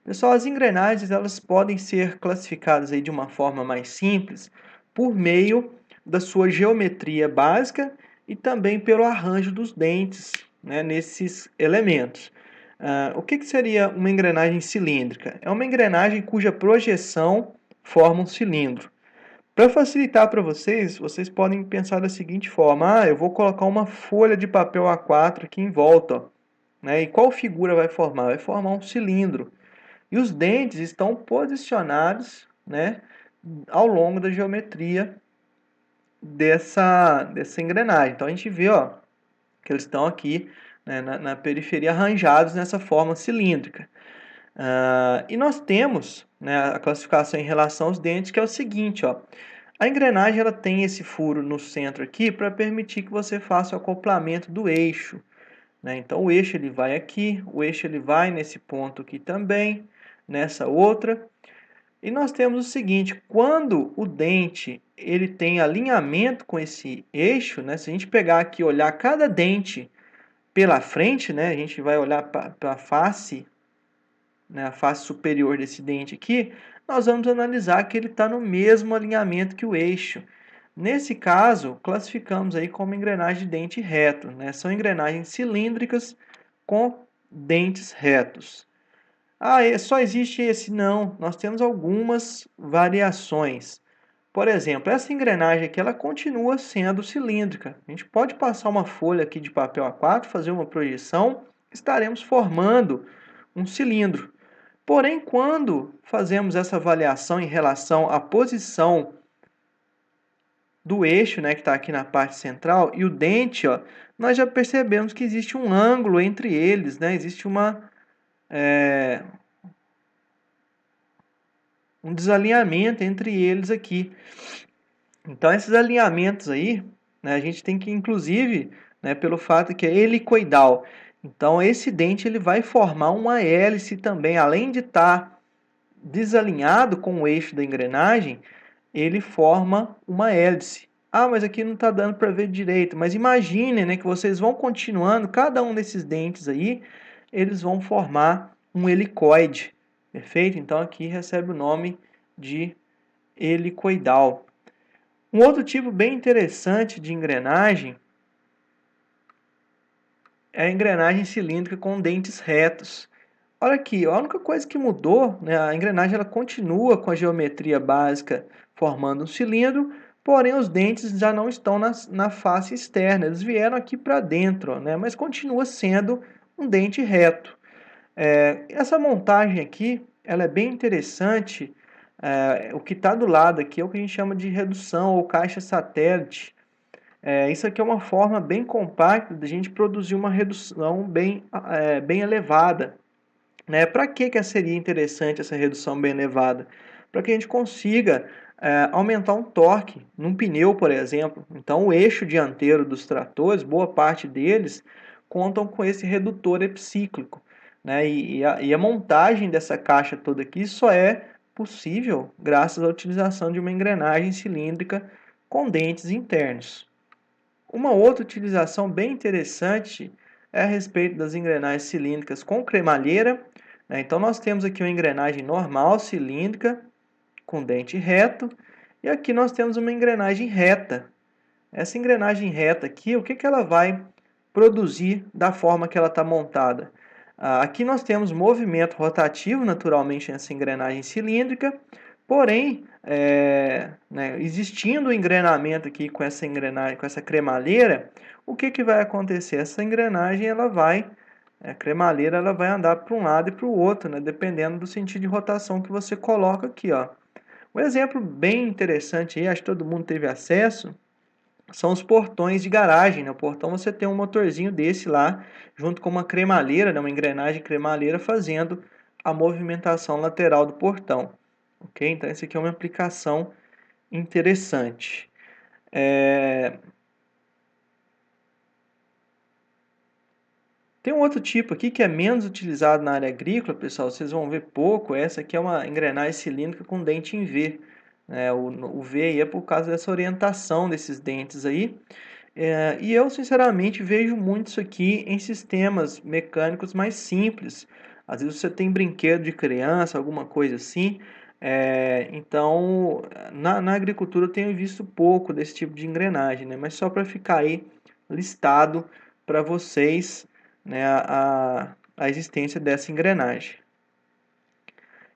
Pessoal, as engrenagens elas podem ser classificadas aí de uma forma mais simples por meio da sua geometria básica e também pelo arranjo dos dentes, né, nesses elementos. O que seria uma engrenagem cilíndrica? É uma engrenagem cuja projeção forma um cilindro. Para facilitar para vocês, vocês podem pensar da seguinte forma: eu vou colocar uma folha de papel A4 aqui em volta, ó, né? E qual figura vai formar? Vai formar um cilindro. E os dentes estão posicionados, né, ao longo da geometria dessa engrenagem. Então a gente vê, ó, que eles estão aqui, né, na periferia arranjados nessa forma cilíndrica. E nós temos, né, a classificação em relação aos dentes, que é o seguinte, ó. A engrenagem ela tem esse furo no centro aqui para permitir que você faça o acoplamento do eixo, né? Então o eixo ele vai aqui, o eixo ele vai nesse ponto aqui também, nessa outra. E nós temos o seguinte: quando o dente ele tem alinhamento com esse eixo, né? Se a gente pegar aqui e olhar cada dente pela frente, né? A gente vai olhar para a face, né, a face superior desse dente aqui, nós vamos analisar que ele está no mesmo alinhamento que o eixo. Nesse caso, classificamos aí como engrenagem de dente reto, né? São engrenagens cilíndricas com dentes retos. Só existe esse? Não, nós temos algumas variações. Por exemplo, essa engrenagem aqui, ela continua sendo cilíndrica. A gente pode passar uma folha aqui de papel A4, fazer uma projeção, estaremos formando um cilindro. Porém, quando fazemos essa avaliação em relação à posição do eixo, né, que está aqui na parte central, e o dente, ó, nós já percebemos que existe um ângulo entre eles, né? Existe um desalinhamento entre eles aqui. Então, esses alinhamentos aí, né, a gente tem que, inclusive, né, pelo fato que é helicoidal. Então, esse dente ele vai formar uma hélice também, além de estar desalinhado com o eixo da engrenagem, ele forma uma hélice. Mas aqui não está dando para ver direito. Mas imagine, né, que vocês vão continuando, cada um desses dentes aí, eles vão formar um helicoide. Perfeito? Então aqui recebe o nome de helicoidal. Um outro tipo bem interessante de engrenagem é a engrenagem cilíndrica com dentes retos. Olha aqui, a única coisa que mudou, né, a engrenagem ela continua com a geometria básica formando um cilindro, porém os dentes já não estão na face externa, eles vieram aqui para dentro, né, mas continua sendo um dente reto. Essa montagem aqui, ela é bem interessante. O que está do lado aqui é o que a gente chama de redução ou caixa satélite. Isso aqui é uma forma bem compacta de a gente produzir uma redução bem elevada. Né? Para que seria interessante essa redução bem elevada? Para que a gente consiga aumentar um torque num pneu, por exemplo. Então, o eixo dianteiro dos tratores, boa parte deles, contam com esse redutor epicíclico. Né? E a montagem dessa caixa toda aqui só é possível graças à utilização de uma engrenagem cilíndrica com dentes internos. Uma outra utilização bem interessante é a respeito das engrenagens cilíndricas com cremalheira, né? Então nós temos aqui uma engrenagem normal, cilíndrica, com dente reto, e aqui nós temos uma engrenagem reta. Essa engrenagem reta aqui, o que ela vai produzir da forma que ela está montada? Aqui nós temos movimento rotativo, naturalmente, nessa engrenagem cilíndrica, porém, né, existindo o engrenamento aqui com essa engrenagem, com essa cremalheira, o que vai acontecer? Essa engrenagem, a cremalheira, ela vai andar para um lado e para o outro, né, dependendo do sentido de rotação que você coloca aqui, ó. Um exemplo bem interessante aí, acho que todo mundo teve acesso, são os portões de garagem, né? O portão você tem um motorzinho desse lá, junto com uma cremalheira, né? Uma engrenagem cremalheira fazendo a movimentação lateral do portão. Ok? Então, essa aqui é uma aplicação interessante. Tem um outro tipo aqui que é menos utilizado na área agrícola, pessoal, vocês vão ver pouco. Essa aqui é uma engrenagem cilíndrica com dente em V. Né? O V aí é por causa dessa orientação desses dentes aí. E eu, sinceramente, vejo muito isso aqui em sistemas mecânicos mais simples. Às vezes você tem brinquedo de criança, alguma coisa assim. Então, na agricultura eu tenho visto pouco desse tipo de engrenagem, né? Mas só para ficar aí listado para vocês, né, a existência dessa engrenagem.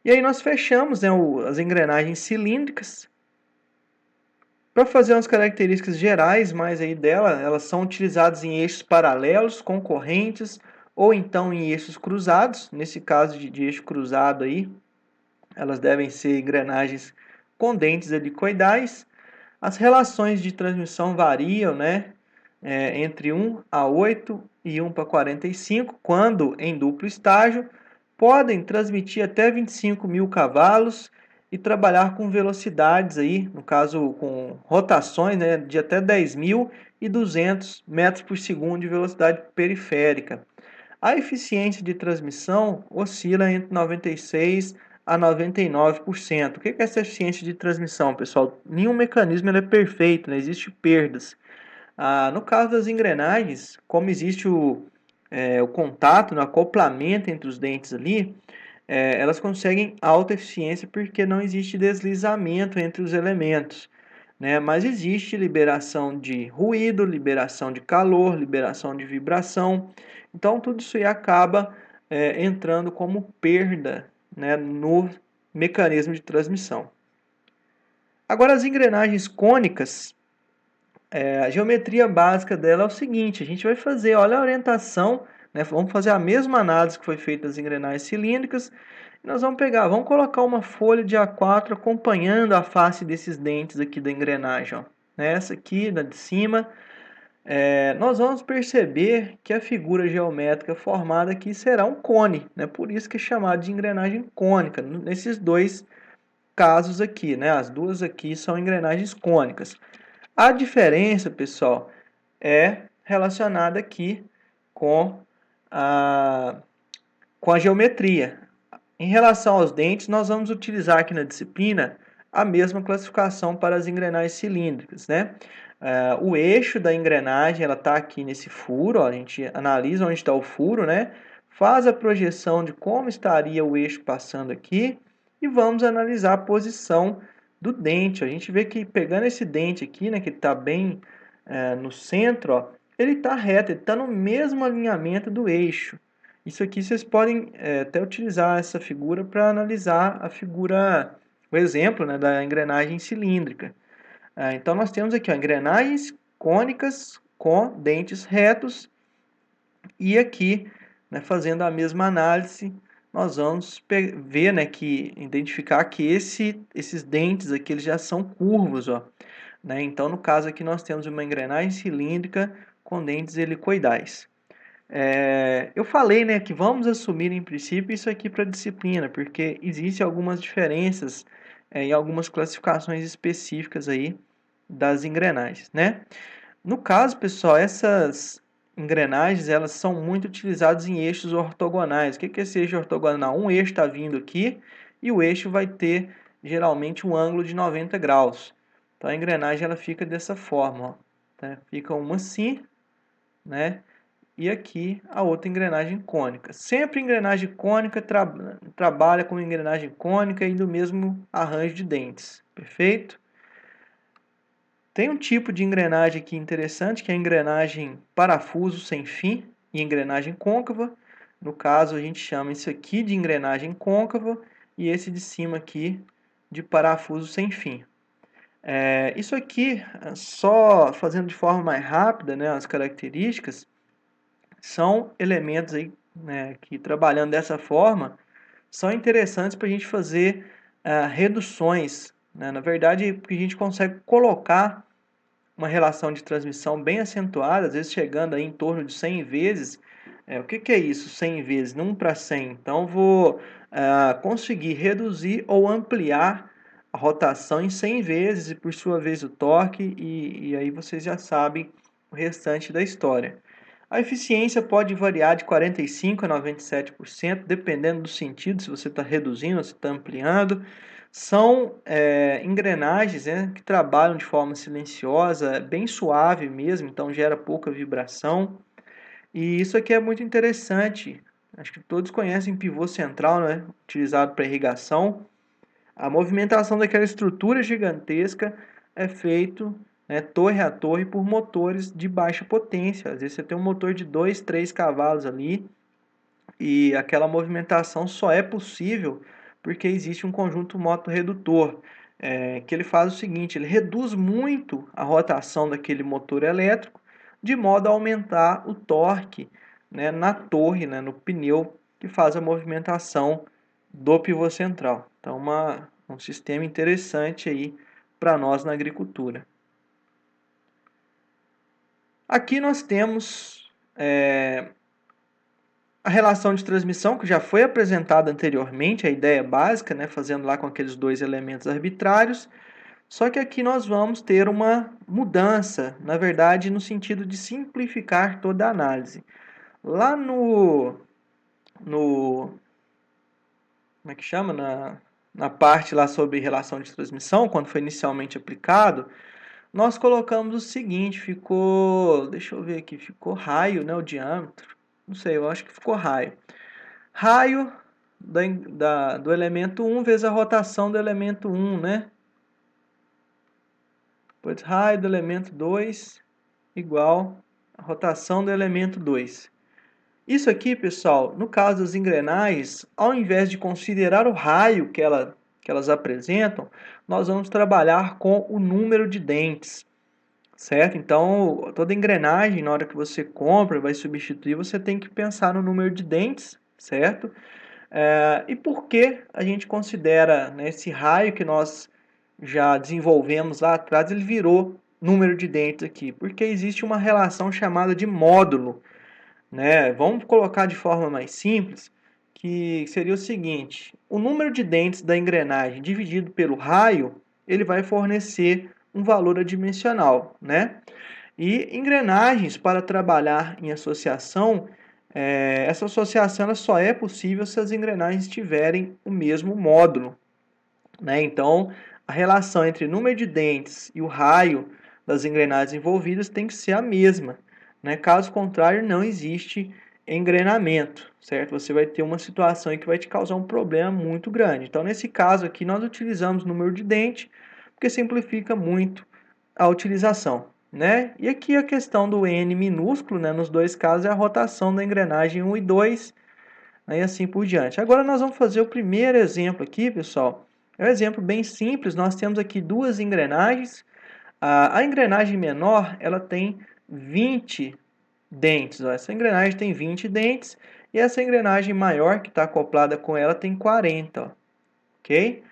E aí nós fechamos, né, as engrenagens cilíndricas. Para fazer umas características gerais mais aí dela, elas são utilizadas em eixos paralelos, concorrentes, ou então em eixos cruzados. Nesse caso de eixo cruzado aí, elas devem ser engrenagens com dentes helicoidais. As relações de transmissão variam, né, entre 1 a 8 e 1 para 45, quando em duplo estágio, podem transmitir até 25 mil cavalos e trabalhar com velocidades aí, no caso com rotações, né, de até 10.200 metros por segundo de velocidade periférica. A eficiência de transmissão oscila entre 96 a 99%. O que é essa eficiência de transmissão, pessoal? Nenhum mecanismo é perfeito, não existe perdas. No caso das engrenagens, como existe o contato, o acoplamento entre os dentes ali, elas conseguem alta eficiência porque não existe deslizamento entre os elementos, né? Mas existe liberação de ruído, liberação de calor, liberação de vibração. Então, tudo isso aí acaba entrando como perda, né, no mecanismo de transmissão. Agora, as engrenagens cônicas, a geometria básica dela é o seguinte: a gente vai fazer, olha a orientação, né, vamos fazer a mesma análise que foi feita das engrenagens cilíndricas. Nós vamos colocar uma folha de A4 acompanhando a face desses dentes aqui da engrenagem, ó. Essa aqui, da de cima, nós vamos perceber que a figura geométrica formada aqui será um cone, né? Por isso que é chamado de engrenagem cônica, nesses dois casos aqui, né? As duas aqui são engrenagens cônicas. A diferença, pessoal, é relacionada aqui com com a geometria. Em relação aos dentes, nós vamos utilizar aqui na disciplina a mesma classificação para as engrenagens cilíndricas, né? O eixo da engrenagem, ela está aqui nesse furo, ó, a gente analisa onde está o furo, né? Faz a projeção de como estaria o eixo passando aqui e vamos analisar a posição do dente. A gente vê que pegando esse dente aqui, né, que está bem no centro, ó, ele está reto, ele está no mesmo alinhamento do eixo. Isso aqui vocês podem até utilizar essa figura para analisar a figura, o exemplo, né, da engrenagem cilíndrica. Então nós temos aqui ó, engrenagens cônicas com dentes retos e aqui, né, fazendo a mesma análise, nós vamos ver, né, identificar que esses dentes aqui eles já são curvos, ó, né? Então no caso aqui nós temos uma engrenagem cilíndrica com dentes helicoidais. Eu falei, né, que vamos assumir em princípio isso aqui para a disciplina, porque existem algumas diferenças em algumas classificações específicas aí das engrenagens, né? No caso, pessoal, essas engrenagens elas são muito utilizadas em eixos ortogonais. O que é esse eixo ortogonal? Um eixo está vindo aqui e o eixo vai ter geralmente um ângulo de 90 graus. Então a engrenagem ela fica dessa forma, ó, tá? Fica uma assim, né? E aqui a outra engrenagem cônica. Sempre engrenagem cônica trabalha com engrenagem cônica e do mesmo arranjo de dentes. Perfeito? Tem um tipo de engrenagem aqui interessante, que é a engrenagem parafuso sem fim e engrenagem côncava. No caso, a gente chama isso aqui de engrenagem côncava e esse de cima aqui de parafuso sem fim. Isso aqui, só fazendo de forma mais rápida, né, as características, são elementos aí, né, que trabalhando dessa forma são interessantes para a gente fazer reduções, né? Na verdade, porque a gente consegue colocar uma relação de transmissão bem acentuada, às vezes chegando aí em torno de 100 vezes. O que é isso, 100 vezes? 1 para 100. Então, vou conseguir reduzir ou ampliar a rotação em 100 vezes e, por sua vez, o torque, e aí vocês já sabem o restante da história. A eficiência pode variar de 45% a 97%, dependendo do sentido, se você está reduzindo ou se está ampliando. São engrenagens, né, que trabalham de forma silenciosa, bem suave mesmo, então gera pouca vibração. E isso aqui é muito interessante. Acho que todos conhecem pivô central, né, utilizado para irrigação. A movimentação daquela estrutura gigantesca é feito né, torre a torre por motores de baixa potência. Às vezes você tem um motor de 2, 3 cavalos ali e aquela movimentação só é possível porque existe um conjunto motorredutor, que ele faz o seguinte, ele reduz muito a rotação daquele motor elétrico de modo a aumentar o torque, né, na torre, né, no pneu que faz a movimentação do pivô central. Então, um sistema interessante aí para nós na agricultura. Aqui nós temos a relação de transmissão, que já foi apresentada anteriormente, a ideia básica, né, fazendo lá com aqueles dois elementos arbitrários, só que aqui nós vamos ter uma mudança, na verdade, no sentido de simplificar toda a análise. Lá como é que chama? Na parte lá sobre relação de transmissão, quando foi inicialmente aplicado, nós colocamos o seguinte, deixa eu ver aqui, ficou raio, né, o diâmetro, não sei, eu acho que ficou raio. Raio do elemento 1 vezes a rotação do elemento 1, né? Pois raio do elemento 2 igual a rotação do elemento 2. Isso aqui, pessoal, no caso das engrenagens, ao invés de considerar o raio que elas apresentam, nós vamos trabalhar com o número de dentes, certo? Então, toda engrenagem, na hora que você compra, vai substituir, você tem que pensar no número de dentes, certo? E por que a gente considera, né, esse raio que nós já desenvolvemos lá atrás, ele virou número de dentes aqui? Porque existe uma relação chamada de módulo, né? Vamos colocar de forma mais simples, que seria o seguinte: o número de dentes da engrenagem dividido pelo raio, ele vai fornecer um valor adimensional, né? E engrenagens para trabalhar em associação, essa associação ela só é possível se as engrenagens tiverem o mesmo módulo, né? Então, a relação entre o número de dentes e o raio das engrenagens envolvidas tem que ser a mesma, né? Caso contrário, não existe engrenamento, certo? Você vai ter uma situação que vai te causar um problema muito grande. Então, nesse caso aqui, nós utilizamos o número de dente, porque simplifica muito a utilização, né? E aqui a questão do N minúsculo, né? Nos dois casos é a rotação da engrenagem 1 e 2, né? E assim por diante. Agora nós vamos fazer o primeiro exemplo aqui, pessoal. É um exemplo bem simples. Nós temos aqui duas engrenagens. A engrenagem menor, ela tem 20 dentes. Ó. Essa engrenagem tem 20 dentes e essa engrenagem maior que está acoplada com ela tem 40, ó. Ok?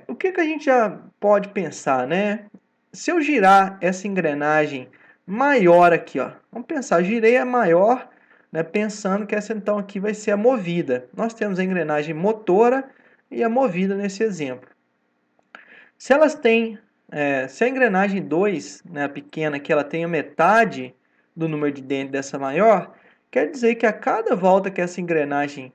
O que a gente já pode pensar, né? Se eu girar essa engrenagem maior aqui, ó, vamos pensar, girei a maior, né, pensando que essa então aqui vai ser a movida. Nós temos a engrenagem motora e a movida nesse exemplo. Se elas têm, se a engrenagem 2, né, a pequena, que ela tem a metade do número de dentes dessa maior, quer dizer que a cada volta que essa engrenagem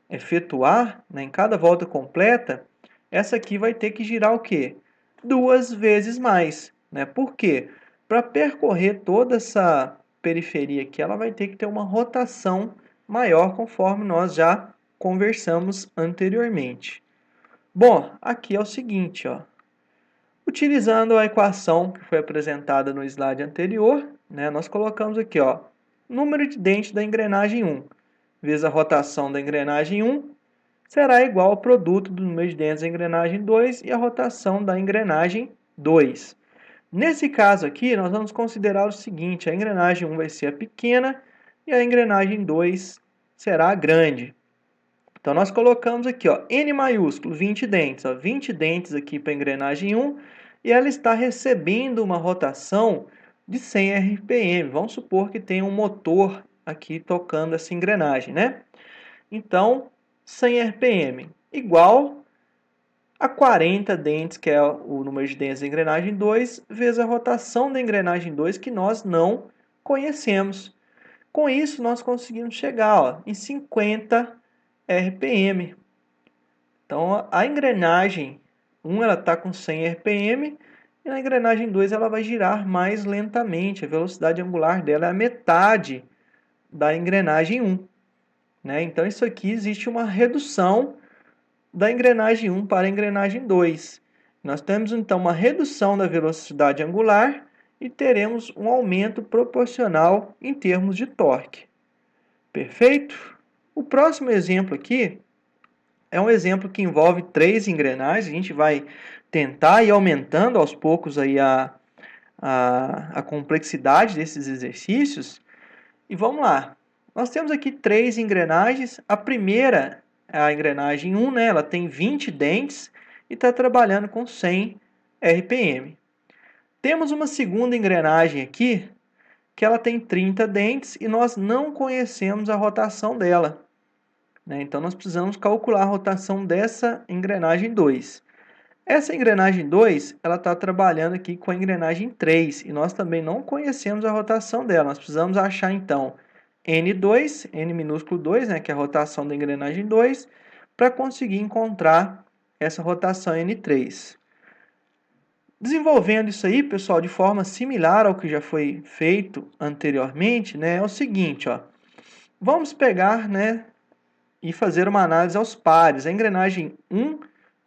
efetuar, né, em cada volta completa, essa aqui vai ter que girar o quê? 2 vezes mais, né? Por quê? Para percorrer toda essa periferia aqui, ela vai ter que ter uma rotação maior, conforme nós já conversamos anteriormente. Bom, aqui é o seguinte, ó. Utilizando a equação que foi apresentada no slide anterior, né, nós colocamos aqui, ó, número de dentes da engrenagem 1 vezes a rotação da engrenagem 1 será igual ao produto do número de dentes da engrenagem 2 e a rotação da engrenagem 2. Nesse caso aqui, nós vamos considerar o seguinte, a engrenagem 1 vai ser a pequena e a engrenagem 2 será a grande. Então, nós colocamos aqui, ó, N maiúsculo, 20 dentes. Ó, 20 dentes aqui para a engrenagem 1 e ela está recebendo uma rotação de 100 RPM. Vamos supor que tem um motor aqui tocando essa engrenagem, né? Então, 100 RPM igual a 40 dentes, que é o número de dentes da engrenagem 2, vezes a rotação da engrenagem 2, que nós não conhecemos. Com isso, nós conseguimos chegar, ó, em 50 RPM. Então, a engrenagem 1 ela está com 100 RPM e a engrenagem 2 ela vai girar mais lentamente. A velocidade angular dela é a metade da engrenagem 1. Né? Então, isso aqui existe uma redução da engrenagem 1 para a engrenagem 2. Nós temos então uma redução da velocidade angular e teremos um aumento proporcional em termos de torque. Perfeito? O próximo exemplo aqui é um exemplo que envolve 3 engrenagens. A gente vai tentar ir aumentando aos poucos aí a complexidade desses exercícios. E vamos lá. Nós temos aqui 3 engrenagens. A primeira é a engrenagem 1, né? Ela tem 20 dentes e está trabalhando com 100 RPM. Temos uma segunda engrenagem aqui, que ela tem 30 dentes e nós não conhecemos a rotação dela, né? Então, nós precisamos calcular a rotação dessa engrenagem 2. Essa engrenagem 2, ela está trabalhando aqui com a engrenagem 3 e nós também não conhecemos a rotação dela. Nós precisamos achar, então, N2, N minúsculo 2, né, que é a rotação da engrenagem 2, para conseguir encontrar essa rotação N3. Desenvolvendo isso aí, pessoal, de forma similar ao que já foi feito anteriormente, né, é o seguinte, ó. Vamos pegar, né, e fazer uma análise aos pares, a engrenagem 1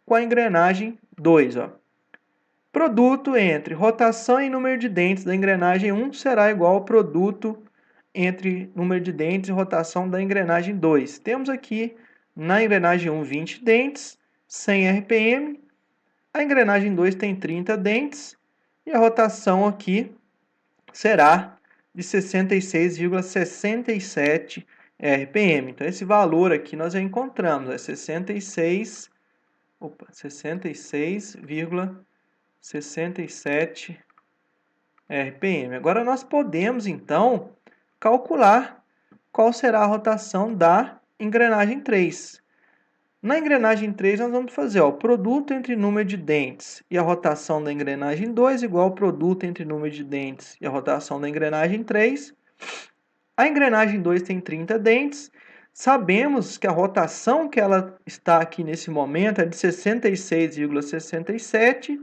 com a engrenagem 2, ó. Produto entre rotação e número de dentes da engrenagem 1 será igual ao produto entre número de dentes e rotação da engrenagem 2. Temos aqui na engrenagem 1 20 dentes, 100 RPM. A engrenagem 2 tem 30 dentes e a rotação aqui será de 66,67 RPM. Então, esse valor aqui nós já encontramos, é 66,67 RPM. Agora, nós podemos, então, calcular qual será a rotação da engrenagem 3. Na engrenagem 3, nós vamos fazer o produto entre número de dentes e a rotação da engrenagem 2 igual ao produto entre número de dentes e a rotação da engrenagem 3. A engrenagem 2 tem 30 dentes. Sabemos que a rotação que ela está aqui nesse momento é de 66,67.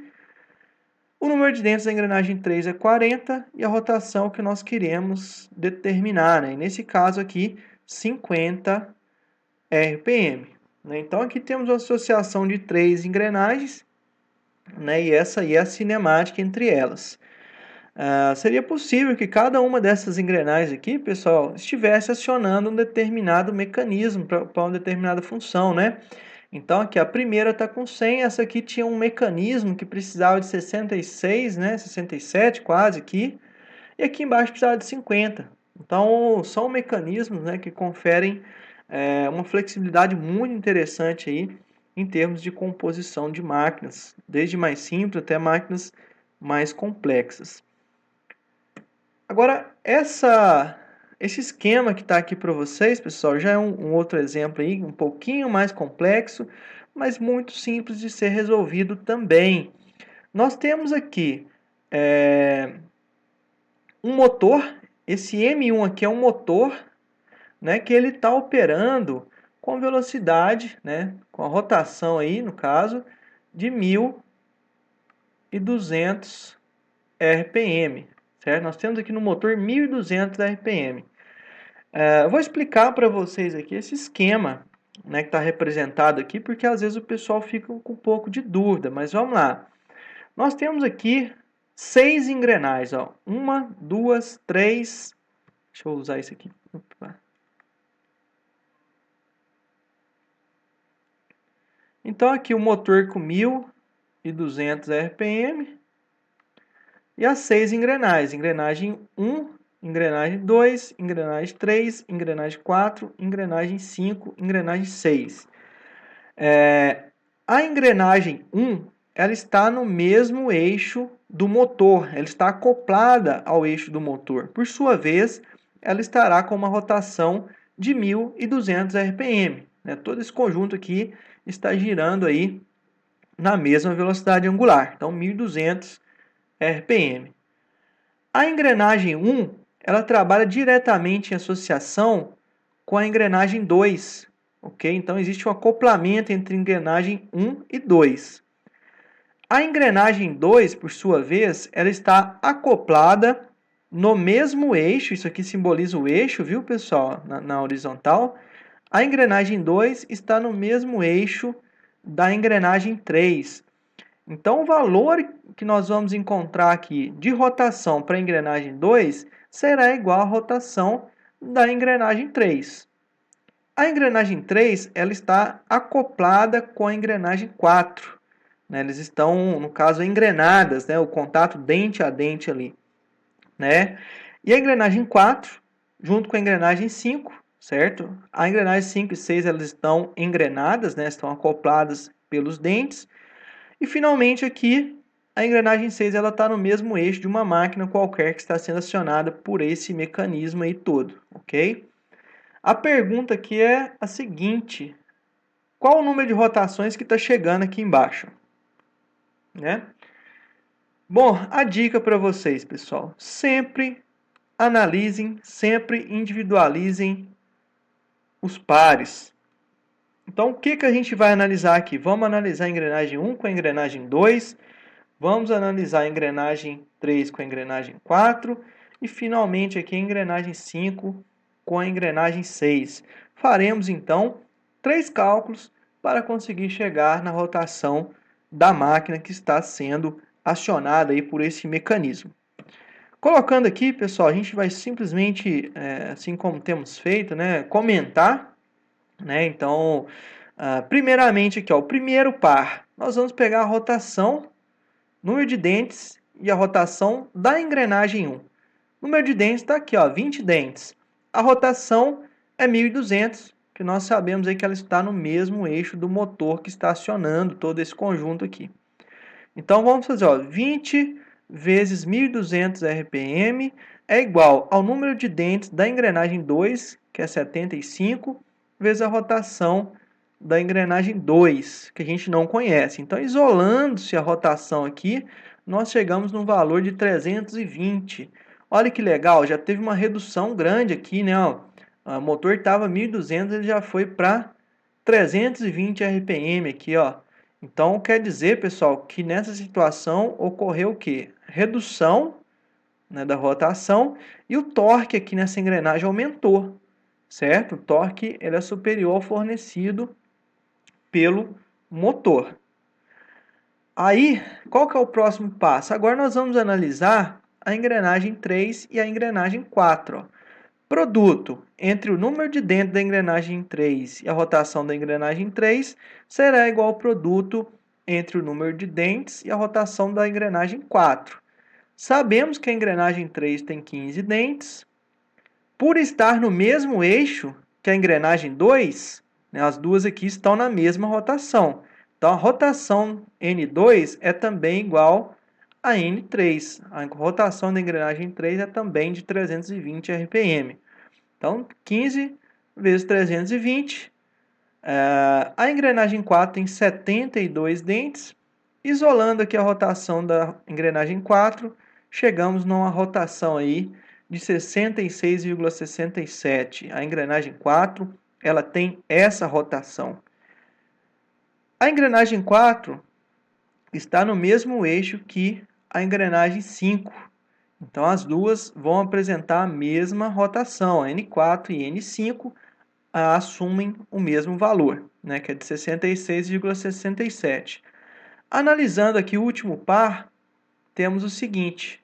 O número de dentes da engrenagem 3 é 40 e a rotação que nós queremos determinar, né? Nesse caso aqui, 50 RPM. Então, aqui temos uma associação de 3 engrenagens, né, e essa aí é a cinemática entre elas. Seria possível que cada uma dessas engrenagens aqui, pessoal, estivesse acionando um determinado mecanismo para uma determinada função, né? Então, aqui a primeira está com 100, essa aqui tinha um mecanismo que precisava de 66, né, 67 quase aqui, e aqui embaixo precisava de 50. Então, são mecanismos, né, que conferem uma flexibilidade muito interessante aí em termos de composição de máquinas, desde mais simples até máquinas mais complexas. Agora, esse esquema que está aqui para vocês, pessoal, já é um outro exemplo aí, um pouquinho mais complexo, mas muito simples de ser resolvido também. Nós temos aqui um motor, esse M1 aqui é um motor, né, que ele está operando com velocidade, né, com a rotação aí, no caso, de 1.200 RPM, certo? Nós temos aqui no motor 1.200 RPM. Eu vou explicar para vocês aqui esse esquema, né, que está representado aqui, porque às vezes o pessoal fica com um pouco de dúvida, mas vamos lá. Nós temos aqui 6 engrenagens, ó. 1, 2, 3, deixa eu usar isso aqui. Opa. Então, aqui o motor com 1.200 RPM e as 6 engrenagens. Engrenagem 1, engrenagem 2, engrenagem 3, engrenagem 4, engrenagem 5, engrenagem 6. A engrenagem 1, ela está no mesmo eixo do motor, ela está acoplada ao eixo do motor. Por sua vez, ela estará com uma rotação de 1.200 RPM. Né? Todo esse conjunto aqui está girando aí na mesma velocidade angular, então 1.200 RPM. A engrenagem 1, ela trabalha diretamente em associação com a engrenagem 2, ok? Então existe um acoplamento entre engrenagem 1 e 2. A engrenagem 2, por sua vez, ela está acoplada no mesmo eixo, isso aqui simboliza o eixo, viu, pessoal, na horizontal. A engrenagem 2 está no mesmo eixo da engrenagem 3. Então, o valor que nós vamos encontrar aqui de rotação para a engrenagem 2 será igual à rotação da engrenagem 3. A engrenagem 3 ela está acoplada com a engrenagem 4. Né? Eles estão, no caso, engrenadas, né? O contato dente a dente ali. Né? E a engrenagem 4, junto com a engrenagem 5, certo? A engrenagem 5 e 6 elas estão engrenadas, né? Estão acopladas pelos dentes. E finalmente aqui, a engrenagem 6 ela está no mesmo eixo de uma máquina qualquer que está sendo acionada por esse mecanismo aí todo, ok? A pergunta aqui é a seguinte: qual o número de rotações que está chegando aqui embaixo? Né? Bom, a dica para vocês, pessoal, sempre analisem, sempre individualizem os pares. Então, o que a gente vai analisar aqui? Vamos analisar a engrenagem 1 com a engrenagem 2, vamos analisar a engrenagem 3 com a engrenagem 4 e, finalmente, aqui a engrenagem 5 com a engrenagem 6. Faremos, então, 3 cálculos para conseguir chegar na rotação da máquina que está sendo acionada aí por esse mecanismo. Colocando aqui, pessoal, a gente vai simplesmente, assim como temos feito, né, comentar, né? Então, primeiramente aqui, ó, o primeiro par, nós vamos pegar a rotação, número de dentes e a rotação da engrenagem 1. O número de dentes está aqui, ó, 20 dentes. A rotação é 1.200, que nós sabemos aí que ela está no mesmo eixo do motor que está acionando todo esse conjunto aqui. Então, vamos fazer, ó, 20 vezes 1.200 RPM é igual ao número de dentes da engrenagem 2, que é 75, vezes a rotação da engrenagem 2, que a gente não conhece. Então, isolando-se a rotação aqui, nós chegamos num valor de 320. Olha que legal, já teve uma redução grande aqui, né? Ó, o motor estava 1.200, ele já foi para 320 RPM aqui, ó. Então, quer dizer, pessoal, que nessa situação ocorreu o quê? Redução, né, da rotação e o torque aqui nessa engrenagem aumentou, certo? O torque ele é superior ao fornecido pelo motor. Aí, qual que é o próximo passo? Agora nós vamos analisar a engrenagem 3 e a engrenagem 4. Ó. Produto entre o número de dentro da engrenagem 3 e a rotação da engrenagem 3 será igual ao produto entre o número de dentes e a rotação da engrenagem 4. Sabemos que a engrenagem 3 tem 15 dentes. Por estar no mesmo eixo que a engrenagem 2, né, as duas aqui estão na mesma rotação. Então, a rotação N2 é também igual a N3. A rotação da engrenagem 3 é também de 320 RPM. Então, 15 vezes 320. A engrenagem 4 tem 72 dentes. Isolando aqui a rotação da engrenagem 4, chegamos numa rotação aí de 66,67. A engrenagem 4, ela tem essa rotação. A engrenagem 4 está no mesmo eixo que a engrenagem 5. Então, as duas vão apresentar a mesma rotação. A N4 e N5 assumem o mesmo valor, né, que é de 66,67. Analisando aqui o último par, temos o seguinte,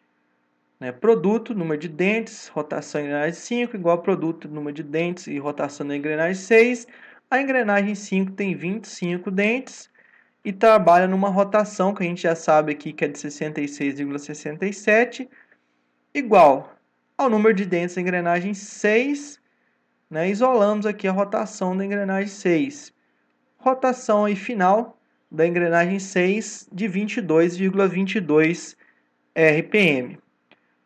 né, produto, número de dentes, rotação da engrenagem 5, igual a produto, número de dentes e rotação da engrenagem 6. A engrenagem 5 tem 25 dentes e trabalha numa rotação que a gente já sabe aqui que é de 66,67, igual ao número de dentes da engrenagem 6, né? Isolamos aqui a rotação da engrenagem 6. Rotação aí final da engrenagem 6 de 22,22 RPM.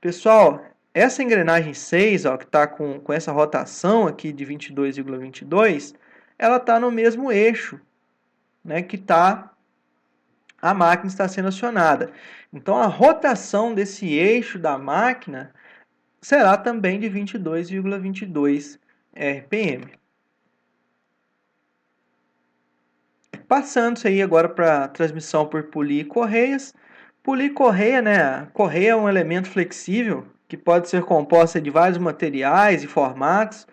Pessoal, essa engrenagem 6, ó, que está com essa rotação aqui de 22,22, ela está no mesmo eixo, né, que a máquina está sendo acionada. Então, a rotação desse eixo da máquina será também de 22,22 RPM. Passando isso aí agora para transmissão por polia e correias. Polia e correia, né? Correia é um elemento flexível que pode ser composta de vários materiais e formatos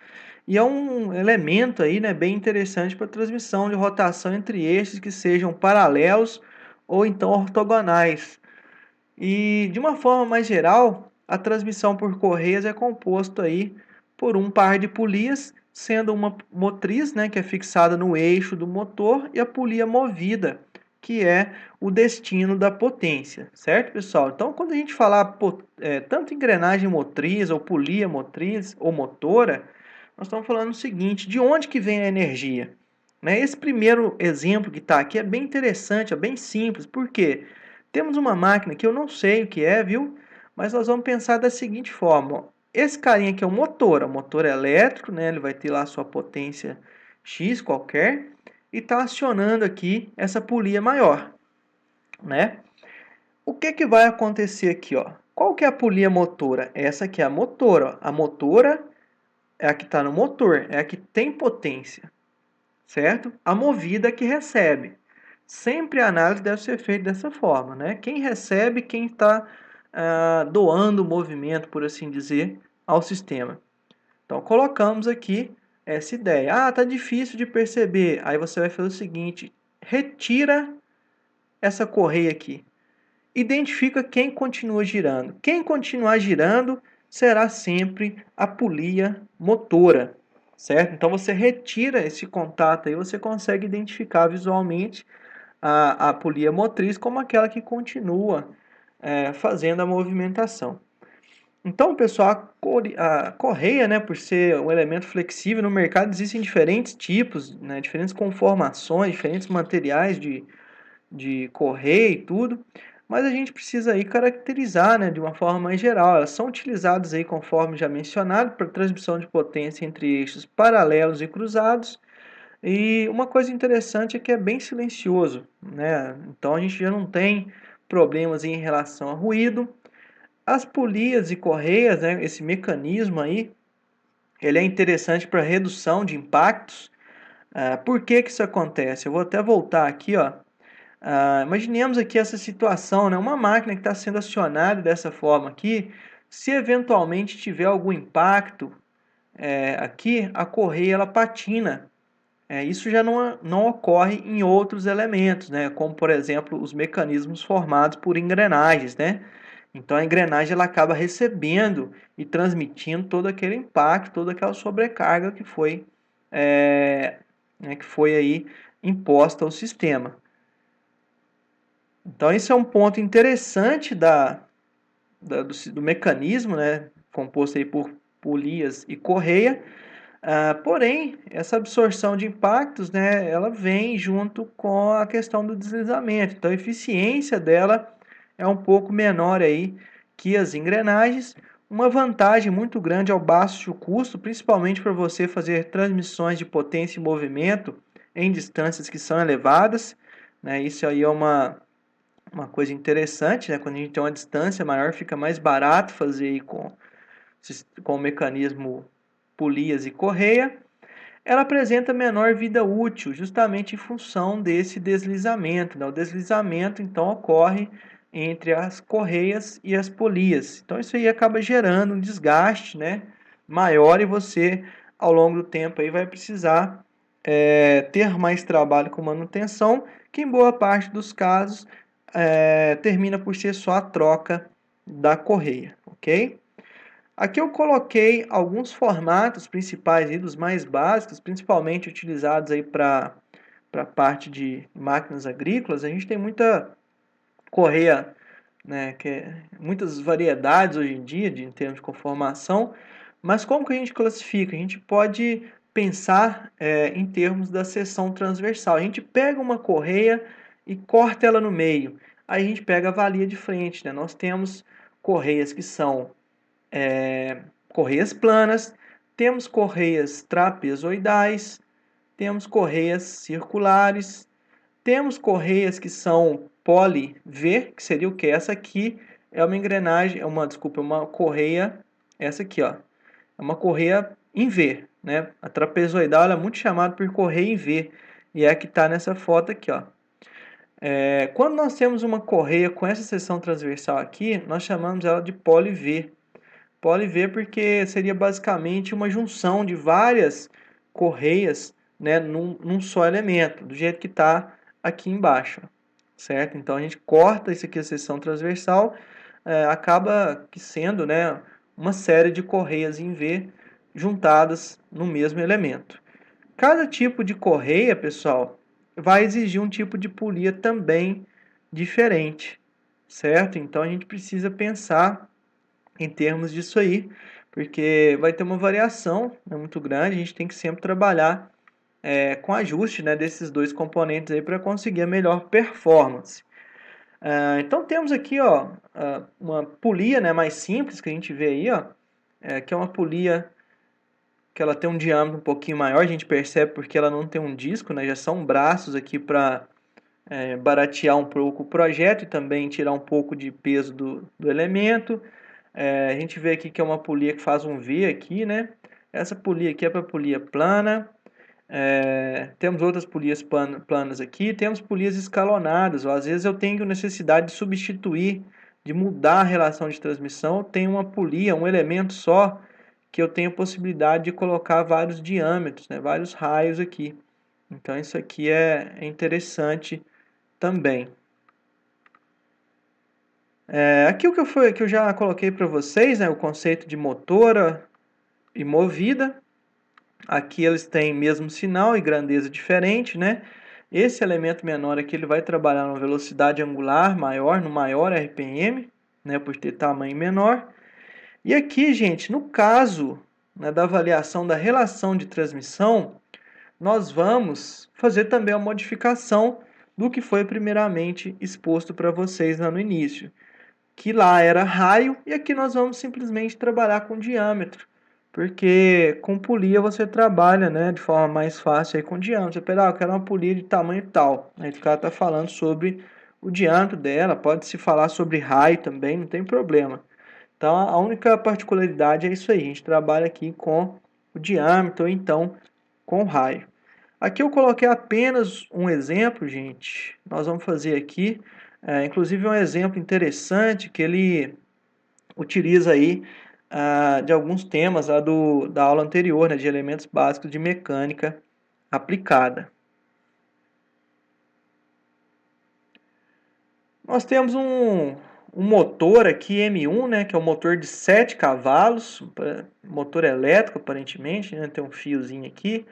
e é um elemento aí, né, bem interessante para transmissão de rotação entre eixos que sejam paralelos ou então ortogonais. E de uma forma mais geral, a transmissão por correias é composto aí por um par de polias, sendo uma motriz, né, que é fixada no eixo do motor, e a polia movida, que é o destino da potência, certo, pessoal? Então, quando a gente falar tanto engrenagem motriz, ou polia motriz, ou motora, nós estamos falando o seguinte: de onde que vem a energia? Né? Esse primeiro exemplo que está aqui é bem interessante, é bem simples, por quê? Temos uma máquina que eu não sei o que é, viu? Mas nós vamos pensar da seguinte forma: ó. Esse carinha aqui é um motor elétrico, né? Ele vai ter lá a sua potência X qualquer e está acionando aqui essa polia maior, né? O que que vai acontecer aqui, ó? Qual que é a polia motora? Essa aqui é a motora, ó. A motora é a que está no motor, é a que tem potência, certo? A movida é que recebe. Sempre a análise deve ser feita dessa forma, né? Quem recebe, quem está doando o movimento, por assim dizer, ao sistema. Então, colocamos aqui essa ideia. Ah, tá difícil de perceber. Aí você vai fazer o seguinte: retira essa correia aqui. Identifica quem continua girando. Quem continuar girando será sempre a polia motora, certo? Então você retira esse contato aí, você consegue identificar visualmente a polia motriz como aquela que continua fazendo a movimentação. Então, pessoal, a correia, né, por ser um elemento flexível no mercado, existem diferentes tipos, né, diferentes conformações, diferentes materiais de correia e tudo, mas a gente precisa aí caracterizar, né, de uma forma mais geral. Elas são utilizadas aí, conforme já mencionado, para transmissão de potência entre eixos paralelos e cruzados. E uma coisa interessante é que é bem silencioso, né? Então a gente já não tem problemas em relação a ruído. As polias e correias, né, esse mecanismo aí, ele é interessante para redução de impactos. Por que que isso acontece? Eu vou até voltar aqui, ó. Imaginemos aqui essa situação, né? Uma máquina que está sendo acionada dessa forma aqui, se eventualmente tiver algum impacto aqui, a correia ela patina. Isso já não ocorre em outros elementos, né? Como por exemplo os mecanismos formados por engrenagens, né? Então a engrenagem ela acaba recebendo e transmitindo todo aquele impacto, toda aquela sobrecarga é, que foi aí imposta ao sistema. Então, esse é um ponto interessante do mecanismo, né, composto aí por polias e correia. Porém, essa absorção de impactos, né, ela vem junto com a questão do deslizamento. Então, a eficiência dela é um pouco menor aí que as engrenagens. Uma vantagem muito grande ao baixo custo, principalmente para você fazer transmissões de potência e movimento em distâncias que são elevadas, né? Isso aí é uma coisa interessante, né? Quando a gente tem uma distância maior, fica mais barato fazer aí com o mecanismo polias e correia. Ela apresenta menor vida útil, justamente em função desse deslizamento, né? O deslizamento, então, ocorre entre as correias e as polias. Então, isso aí acaba gerando um desgaste, né, maior e você, ao longo do tempo, aí, vai precisar ter mais trabalho com manutenção, que em boa parte dos casos termina por ser só a troca da correia, ok? Aqui eu coloquei alguns formatos principais aí, dos mais básicos, principalmente utilizados aí para a parte de máquinas agrícolas. A gente tem muita correia, né, muitas variedades hoje em dia em termos de conformação, mas como que a gente classifica? A gente pode pensar em termos da seção transversal. A gente pega uma correia e corta ela no meio. Aí a gente pega a valia de frente, né? Nós temos correias que são correias planas, temos correias trapezoidais, temos correias circulares, temos correias que são poli-V, que seria o que? Essa aqui é uma engrenagem, uma correia, essa aqui, ó, é uma correia em V, né? A trapezoidal ela é muito chamada por correia em V, e é a que está nessa foto aqui, ó. Quando nós temos uma correia com essa seção transversal aqui, nós chamamos ela de poli-V. Poli-V porque seria basicamente uma junção de várias correias, né, num só elemento, do jeito que está aqui embaixo. certo? Então a gente corta isso aqui, a seção transversal, acaba que sendo, né, uma série de correias em V juntadas no mesmo elemento. Cada tipo de correia, pessoal, vai exigir um tipo de polia também diferente, certo? Então a gente precisa pensar em termos disso aí, porque vai ter uma variação, né, muito grande, a gente tem que sempre trabalhar com ajuste, né, desses dois componentes aí para conseguir a melhor performance. Então temos aqui, ó, uma polia, né, mais simples que a gente vê aí, ó, que é uma polia que ela tem um diâmetro um pouquinho maior, a gente percebe porque ela não tem um disco, né, já são braços aqui para baratear um pouco o projeto e também tirar um pouco de peso do elemento. A gente vê aqui que é uma polia que faz um V aqui, né? Essa polia aqui é para polia plana. Temos outras polias planas aqui, temos polias escalonadas, ou às vezes eu tenho necessidade de substituir, de mudar a relação de transmissão, eu tenho uma polia, um elemento só, que eu tenho possibilidade de colocar vários diâmetros, né, vários raios aqui. Então isso aqui é interessante também. Aqui o que eu já coloquei para vocês, né, o conceito de motora e movida. Aqui eles têm mesmo sinal e grandeza diferente, né? Esse elemento menor aqui ele vai trabalhar numa velocidade angular maior, no maior RPM, né, por ter tamanho menor. E aqui, gente, no caso, né, da avaliação da relação de transmissão, nós vamos fazer também a modificação do que foi primeiramente exposto para vocês lá no início, que lá era raio, e aqui nós vamos simplesmente trabalhar com diâmetro, porque com polia você trabalha, né, de forma mais fácil aí com diâmetro. Você pega, eu quero uma polia de tamanho tal, aí o cara está falando sobre o diâmetro dela, pode se falar sobre raio também, não tem problema. Então a única particularidade é isso aí, a gente trabalha aqui com o diâmetro, ou então com o raio. Aqui eu coloquei apenas um exemplo, gente. Nós vamos fazer aqui, inclusive um exemplo interessante que ele utiliza aí de alguns temas lá da aula anterior, né, de elementos básicos de mecânica aplicada. Nós temos um motor aqui M1, né, que é um motor de 7 cavalos, motor elétrico aparentemente, né, tem um fiozinho aqui.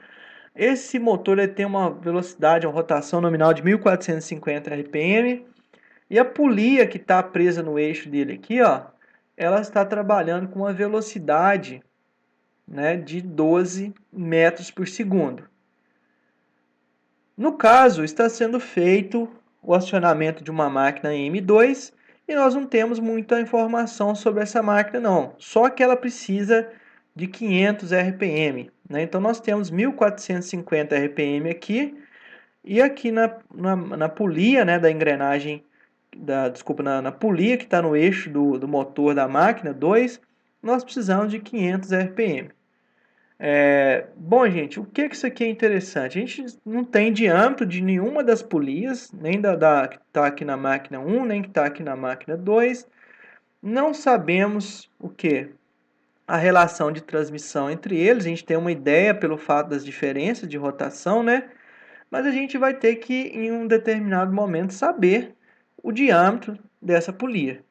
Esse motor ele tem uma velocidade, uma rotação nominal de 1450 RPM, e a polia que está presa no eixo dele aqui, ó, ela está trabalhando com uma velocidade, né, de 12 metros por segundo. No caso, está sendo feito o acionamento de uma máquina M2 e nós não temos muita informação sobre essa máquina não, só que ela precisa de 500 RPM, né? Então nós temos 1450 RPM aqui, e aqui na polia, né, da engrenagem, desculpa, na polia que está no eixo do motor da máquina 2, nós precisamos de 500 RPM. Bom, gente, o que isso aqui é interessante? A gente não tem diâmetro de nenhuma das polias, nem da que está aqui na máquina 1, nem que está aqui na máquina 2. Não sabemos o que? A relação de transmissão entre eles. A gente tem uma ideia pelo fato das diferenças de rotação, né? Mas a gente vai ter que, em um determinado momento, saber o diâmetro dessa polia.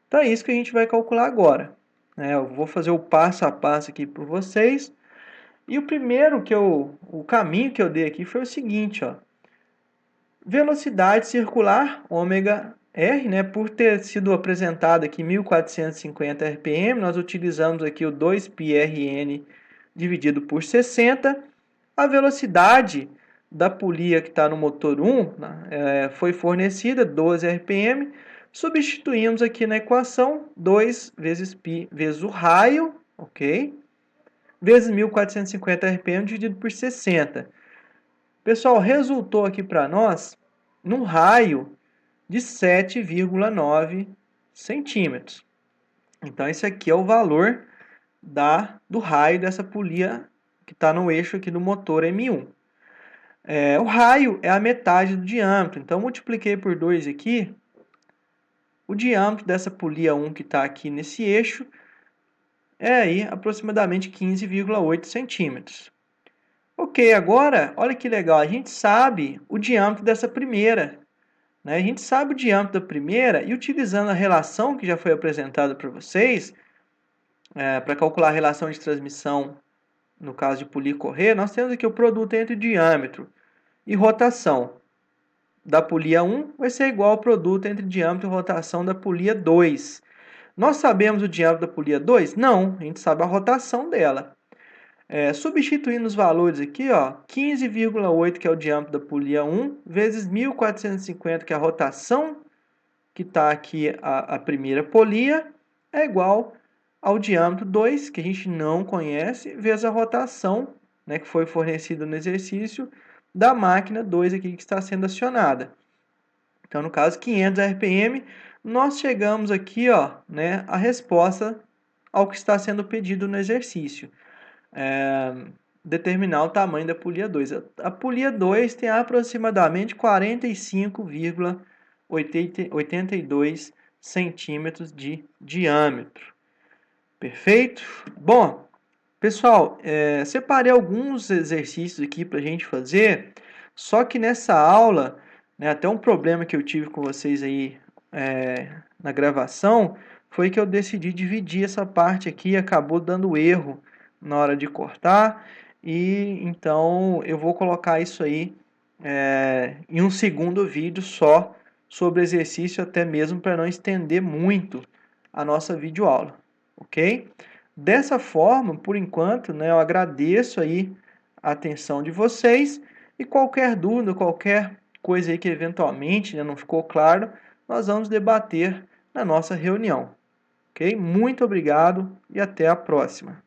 Então é isso que a gente vai calcular agora. Eu vou fazer o passo a passo aqui para vocês. E o caminho que eu dei aqui foi o seguinte, ó. Velocidade circular, ômega R, né, por ter sido apresentado aqui 1450 RPM, nós utilizamos aqui o 2πrn dividido por 60. A velocidade da polia que está no motor 1 foi fornecida, 12 RPM. Substituímos aqui na equação 2 vezes π vezes o raio, ok? Vezes 1450 RPM dividido por 60. Pessoal, resultou aqui para nós num raio de 7,9 centímetros. Então, esse aqui é o valor do raio dessa polia que está no eixo aqui do motor M1. O raio é a metade do diâmetro, então multipliquei por 2 aqui. O diâmetro dessa polia 1 que está aqui nesse eixo é aí aproximadamente 15,8 centímetros. Ok, agora, olha que legal, a gente sabe o diâmetro dessa primeira, né? A gente sabe o diâmetro da primeira e utilizando a relação que já foi apresentada para vocês, para calcular a relação de transmissão no caso de polia e correr, nós temos aqui o produto entre diâmetro e rotação da polia 1 vai ser igual ao produto entre diâmetro e rotação da polia 2. Nós sabemos o diâmetro da polia 2? Não, a gente sabe a rotação dela. Substituindo os valores aqui, ó, 15,8 que é o diâmetro da polia 1, vezes 1450 que é a rotação que está aqui a primeira polia, é igual ao diâmetro 2, que a gente não conhece, vezes a rotação, né, que foi fornecida no exercício, da máquina 2 aqui que está sendo acionada. Então, no caso, 500 RPM, nós chegamos aqui, ó, né, a resposta ao que está sendo pedido no exercício. Determinar o tamanho da polia 2. A polia 2 tem aproximadamente 45,82 centímetros de diâmetro. Perfeito? Bom, pessoal, separei alguns exercícios aqui para a gente fazer, só que nessa aula, né, até um problema que eu tive com vocês aí na gravação, foi que eu decidi dividir essa parte aqui e acabou dando erro na hora de cortar, e então eu vou colocar isso aí em um segundo vídeo só sobre exercício, até mesmo para não estender muito a nossa videoaula, ok? Dessa forma, por enquanto, né, eu agradeço aí a atenção de vocês e qualquer dúvida, qualquer coisa aí que eventualmente, né, não ficou claro, nós vamos debater na nossa reunião, ok? Muito obrigado e até a próxima.